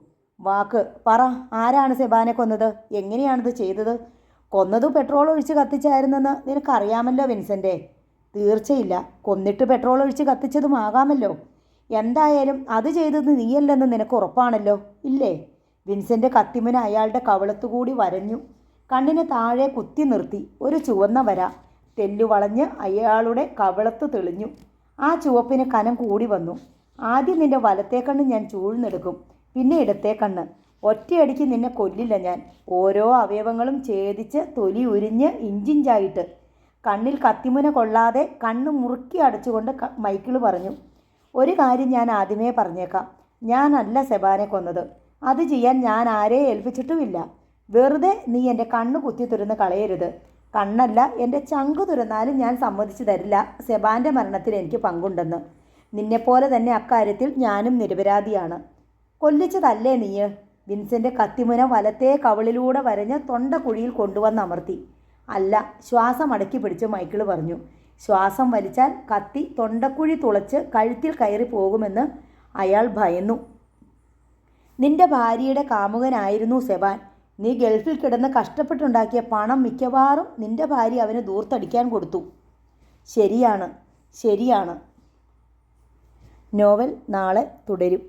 വാക്ക് പറ. ആരാണ് സെബാനെ കൊന്നത്? എങ്ങനെയാണിത് ചെയ്തത്? കൊന്നതു പെട്രോൾ ഒഴിച്ച് കത്തിച്ചായിരുന്നെന്ന് നിനക്കറിയാമല്ലോ വിൻസെൻ്റേ. തീർച്ചയില്ല. കൊന്നിട്ട് പെട്രോൾ ഒഴിച്ച് കത്തിച്ചതുമാകാമല്ലോ. എന്തായാലും അത് ചെയ്തത് നീയല്ലെന്ന് നിനക്ക് ഉറപ്പാണല്ലോ, ഇല്ലേ? വിൻസെൻ്റ് കത്തിമുന അയാളുടെ കവിളത്തുകൂടി വരഞ്ഞു. കണ്ണിന് താഴെ കുത്തി നിർത്തി. ഒരു ചുവന്ന വര തെല്ലു വളഞ്ഞ് അയാളുടെ കവിളത്ത് തെളിഞ്ഞു. ആ ചുവപ്പിന് കനം കൂടി വന്നു. ആദ്യം നിന്റെ വലത്തേ കണ്ണ് ഞാൻ ചൂഴ്ന്നെടുക്കും, പിന്നെ ഇടത്തേ കണ്ണ്. ഒറ്റയടിക്ക് നിന്നെ കൊല്ലില്ല ഞാൻ. ഓരോ അവയവങ്ങളും ഛേദിച്ച് തൊലി ഉരിഞ്ഞ് ഇഞ്ചിഞ്ചായിട്ട്. കണ്ണിൽ കത്തിമുന കൊള്ളാതെ കണ്ണ് മുറുക്കി അടച്ചുകൊണ്ട് മൈക്കിൾ പറഞ്ഞു. ഒരു കാര്യം ഞാൻ ആദ്യമേ പറഞ്ഞേക്കാം. ഞാനല്ല സെബാനെ കൊന്നത്. അത് ചെയ്യാൻ ഞാൻ ആരെ ഏൽപ്പിച്ചിട്ടുമില്ല. വെറുതെ നീ എൻ്റെ കണ്ണ് കുത്തി തുറന്ന് കളയരുത്. കണ്ണല്ല, എൻ്റെ ചങ്കു തുറന്നാലും ഞാൻ സമ്മതിച്ചു തരില്ല സെബാൻ്റെ മരണത്തിൽ എനിക്ക് പങ്കുണ്ടെന്ന്. നിന്നെപ്പോലെ തന്നെ അക്കാര്യത്തിൽ ഞാനും നിരപരാധിയാണ്. കൊല്ലിച്ചതല്ലേ നീ? വിൻസെൻ്റ് കത്തിമുന വലത്തേ കവിളിലൂടെ വരഞ്ഞ് തൊണ്ടക്കുഴിയിൽ കൊണ്ടുവന്നമർത്തി. അല്ല, ശ്വാസം അടക്കി പിടിച്ച് മൈക്കിൾ പറഞ്ഞു. ശ്വാസം വലിച്ചാൽ കത്തി തൊണ്ടക്കുഴി തുളച്ച് കഴുത്തിൽ കയറി പോകുമെന്ന് അയാൾ ഭയന്നു. നിന്റെ ഭാര്യയുടെ കാമുകനായിരുന്നു സെബാൻ. നീ ഗൾഫിൽ കിടന്ന് കഷ്ടപ്പെട്ടുണ്ടാക്കിയ പണം മിക്കവാറും നിന്റെ ഭാര്യ അവന് ദൂർത്തടിക്കാൻ കൊടുത്തു. ശരിയാണ്, ശരിയാണ്. നോവൽ നാളെ തുടരും.